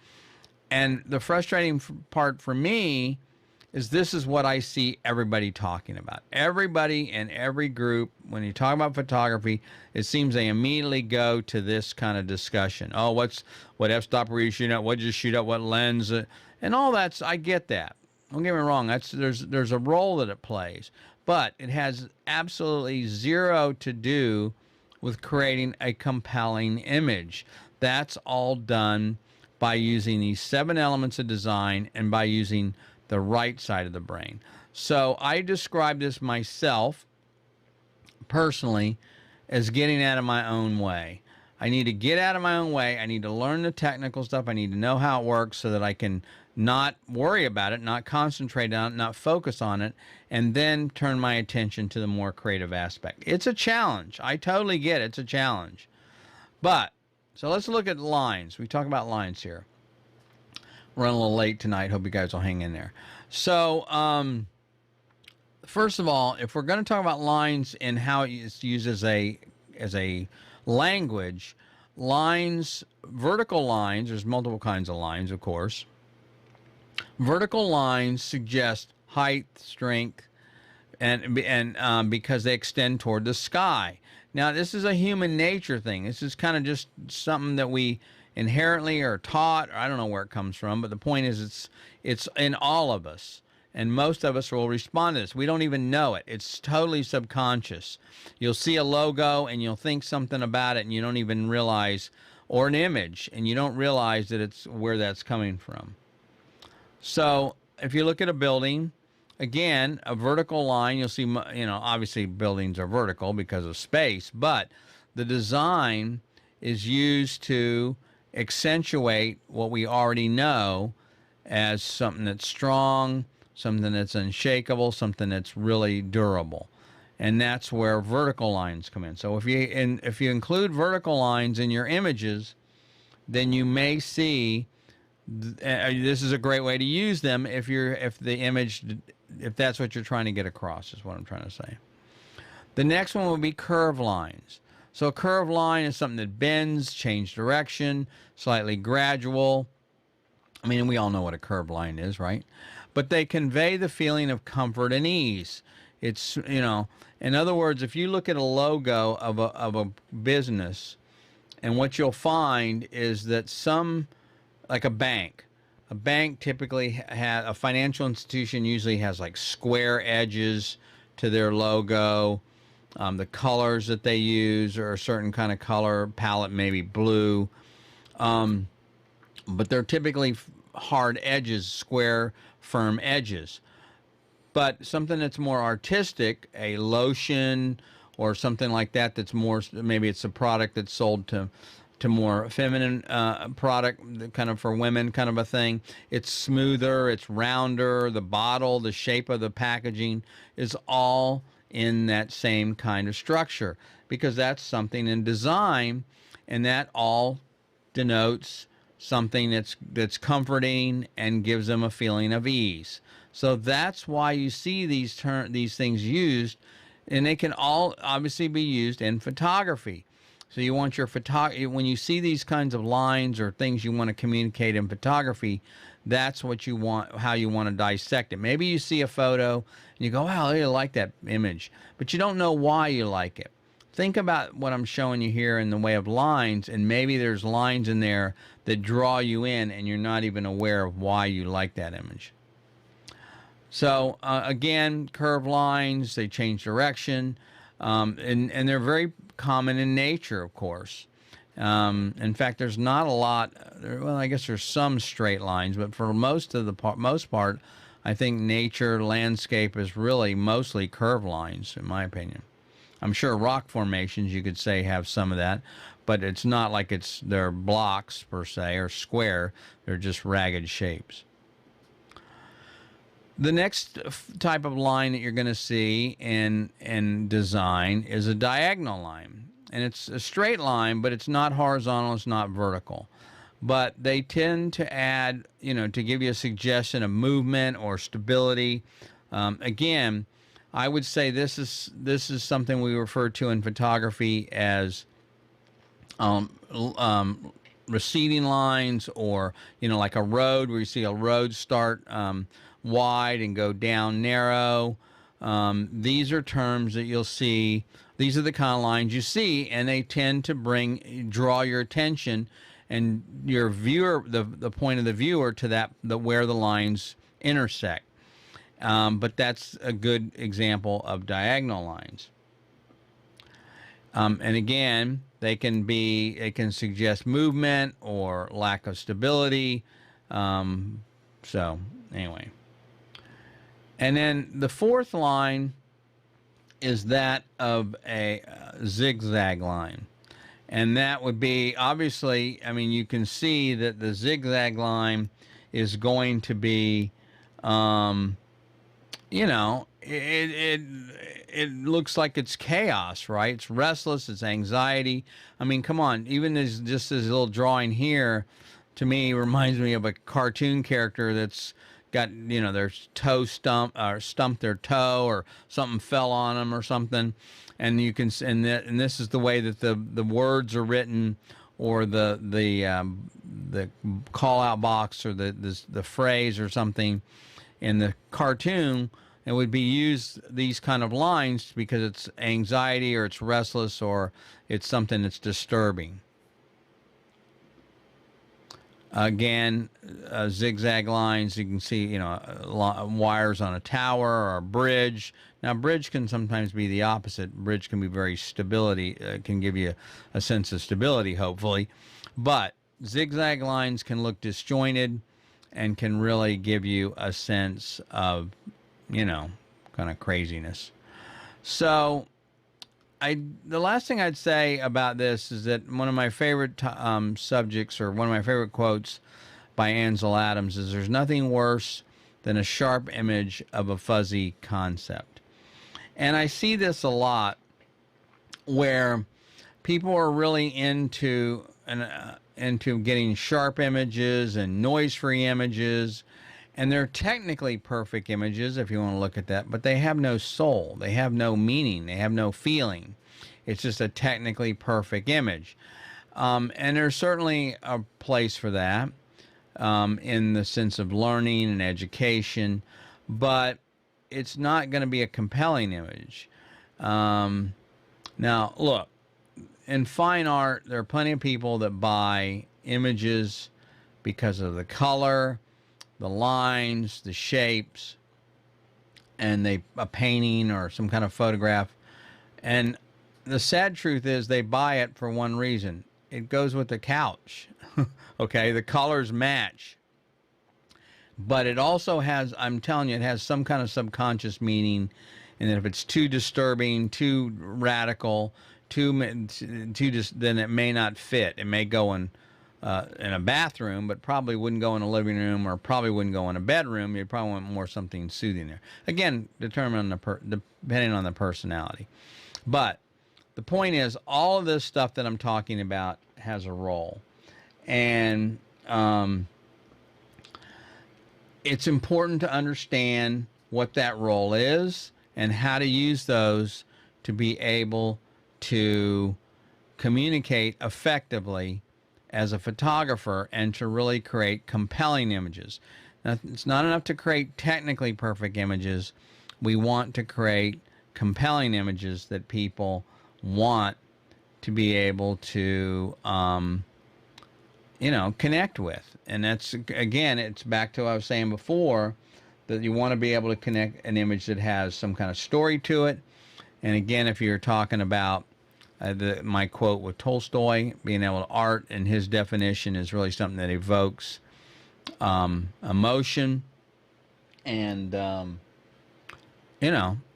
And the frustrating part for me is this is what I see everybody talking about. Everybody in every group, when you talk about photography, it seems they immediately go to this kind of discussion. Oh, what f-stop were you shooting at? What did you shoot at? What lens? And all that's, I get that. Don't get me wrong. There's a role that it plays, but it has absolutely zero to do with creating a compelling image. That's all done by using these 7 elements of design and by using the right side of the brain. So I describe this myself personally as getting out of my own way. I need to get out of my own way. I need to learn the technical stuff. I need to know how it works so that I can not worry about it, not concentrate on it, not focus on it, and then turn my attention to the more creative aspect. It's a challenge. I totally get it. It's a challenge. But, so let's look at lines. We talk about lines here. We're running a little late tonight. Hope you guys will hang in there. So, first of all, if we're going to talk about lines and how it's used as a language, lines, vertical lines, there's multiple kinds of lines, of course. Vertical lines suggest height, strength, and because they extend toward the sky. Now, this is a human nature thing. This is kind of just something that we inherently are taught. I don't know where it comes from, but the point is it's in all of us, and most of us will respond to this. We don't even know it. It's totally subconscious. You'll see a logo and you'll think something about it and you don't even realize, or an image, and you don't realize that it's where that's coming from. So if you look at a building, again, a vertical line, you'll see, obviously buildings are vertical because of space, but the design is used to accentuate what we already know as something that's strong, something that's unshakable, something that's really durable. And that's where vertical lines come in. So if you include vertical lines in your images, then you may see, this is a great way to use them if that's what you're trying to get across, is what I'm trying to say. The next one would be curve lines. So a curved line is something that bends, changes direction, slightly gradual. I mean, we all know what a curved line is, right? But they convey the feeling of comfort and ease. It's, in other words, if you look at a logo of a business, and what you'll find is that like a bank typically has, a financial institution usually has like square edges to their logo. The colors that they use are a certain kind of color palette, maybe blue. But they're typically hard edges, square, firm edges. But something that's more artistic, a lotion or something like that, that's more, maybe it's a product that's sold to more feminine product, kind of for women kind of a thing. It's smoother, it's rounder, the bottle, the shape of the packaging is all in that same kind of structure, because that's something in design, and that all denotes something that's comforting and gives them a feeling of ease. So that's why you see these things used, and they can all obviously be used in photography. So you want your when you see these kinds of lines or things you want to communicate in photography, that's what you want, how you want to dissect it. Maybe you see a photo and you go, wow, I really like that image, but you don't know why you like it. Think about what I'm showing you here in the way of lines, and maybe there's lines in there that draw you in and you're not even aware of why you like that image. So again, curved lines, they change direction, and they're very common in nature, of course. In fact, there's not a lot. Well, I guess there's some straight lines, but for most part, I think nature landscape is really mostly curved lines, in my opinion. I'm sure rock formations, you could say, have some of that, but it's not like they're blocks per se or square. They're just ragged shapes. The next type of line that you're going to see in design is a diagonal line. And it's a straight line, but it's not horizontal, it's not vertical. But they tend to add, to give you a suggestion of movement or stability. Again, I would say this is something we refer to in photography as receding lines, or like a road, where you see a road start wide and go down narrow. These are terms that you'll see. These are the kind of lines you see, and they tend to draw your attention and your viewer, the point of the viewer, to where the lines intersect. But that's a good example of diagonal lines. And again, they can suggest movement or lack of stability. So anyway. And then the fourth line is that of a zigzag line. And that would be, obviously, I mean, you can see that the zigzag line is going to be, it looks like it's chaos, right? It's restless, it's anxiety. I mean, come on, even just this little drawing here, to me, reminds me of a cartoon character that's got, their toe stumped their toe, or something fell on them or something. And you can, and this is the way that the words are written, or the call out box, or the phrase or something in the cartoon. It would be used, these kind of lines, because it's anxiety, or it's restless, or it's something that's disturbing. Again, zigzag lines, you can see, wires on a tower or a bridge. Now, bridge can sometimes be the opposite. Bridge can be very stability, can give you a sense of stability, hopefully. But zigzag lines can look disjointed and can really give you a sense of, kind of craziness. So the last thing I'd say about this is that one of my favorite subjects, or one of my favorite quotes by Ansel Adams, is, "There's nothing worse than a sharp image of a fuzzy concept." And I see this a lot, where people are really into getting sharp images and noise-free images, and they're technically perfect images, if you want to look at that, but they have no soul. They have no meaning. They have no feeling. It's just a technically perfect image. And there's certainly a place for that in the sense of learning and education, but it's not going to be a compelling image. Now, look, in fine art, there are plenty of people that buy images because of the color, the lines, the shapes, and a painting or some kind of photograph. And the sad truth is, they buy it for one reason. It goes with the couch. Okay, the colors match. But it also has, I'm telling you, it has some kind of subconscious meaning. And if it's too disturbing, too radical, then it may not fit. It may go in a bathroom, but probably wouldn't go in a living room, or probably wouldn't go in a bedroom. You'd probably want more something soothing there. Again, depending on the personality. But the point is, all of this stuff that I'm talking about has a role. And it's important to understand what that role is and how to use those to be able to communicate effectively as a photographer and to really create compelling images. Now, it's not enough to create technically perfect images. We want to create compelling images that people want to be able to, connect with. And that's, again, it's back to what I was saying before, that you want to be able to connect an image that has some kind of story to it. And again, if you're talking about my quote with Tolstoy, being able to art, and his definition is really something that evokes emotion, and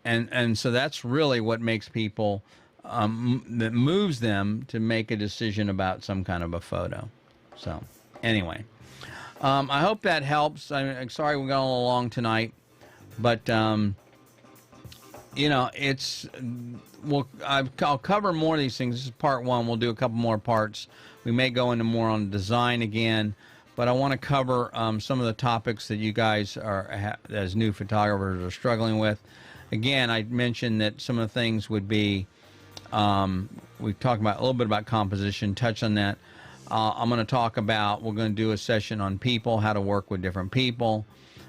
and so that's really what makes people that moves them to make a decision about some kind of a photo. So anyway, I hope that helps. I'm sorry we got a little long tonight, but I'll cover more of these things. This is part one. We'll do a couple more parts. We may go into more on design again, but I want to cover some of the topics that you guys are, as new photographers, are struggling with. Again, I mentioned that some of the things would be, we talked about a little bit about composition, touch on that. I'm going to talk about, we're going to do a session on people, how to work with different people,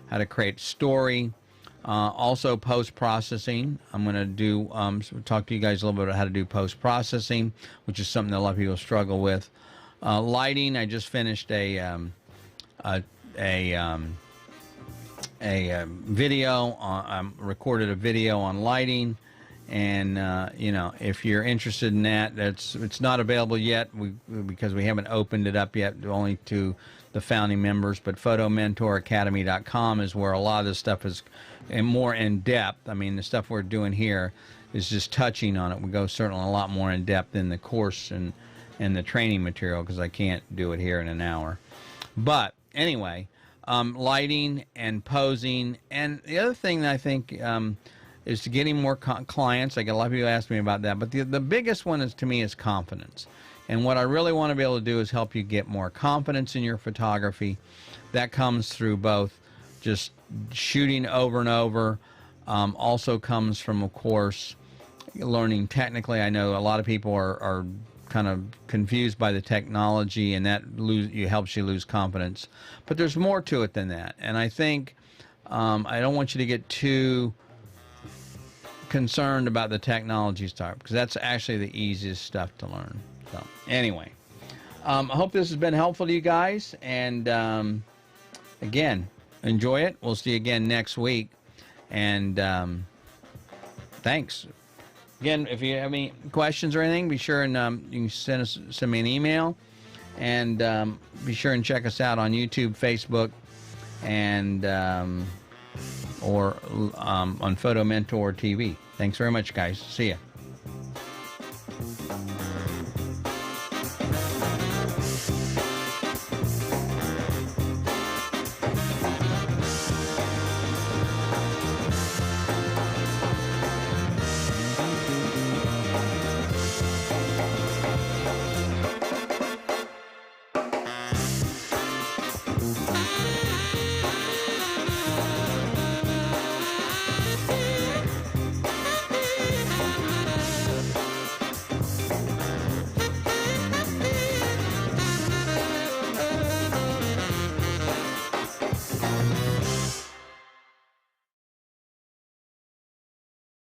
how to create story. Also post-processing. I'm going to do talk to you guys a little bit about how to do post-processing, which is something that a lot of people struggle with. Lighting. I just finished a video. Recorded a video on lighting, and if you're interested in that, it's not available yet because we haven't opened it up yet, only to the founding members. But PhotoMentorAcademy.com is where a lot of this stuff is, and more in depth. I mean, the stuff we're doing here is just touching on it. We go certainly a lot more in depth in the course and the training material, because I can't do it here in an hour. But anyway, lighting and posing. And the other thing that I think is to getting more clients. I get a lot of people ask me about that. But the biggest one is, to me, is confidence. And what I really want to be able to do is help you get more confidence in your photography. That comes through both just shooting over and over. Also comes from, of course, learning technically. I know a lot of people are kind of confused by the technology, and that helps you lose confidence. But there's more to it than that. And I think I don't want you to get too concerned about the technology stuff, because that's actually the easiest stuff to learn. So anyway, I hope this has been helpful to you guys. And again, enjoy it. We'll see you again next week. And thanks. Again, if you have any questions or anything, be sure and you can send me an email. And be sure and check us out on YouTube, Facebook, and or on Photo Mentor TV. Thanks very much, guys. See ya.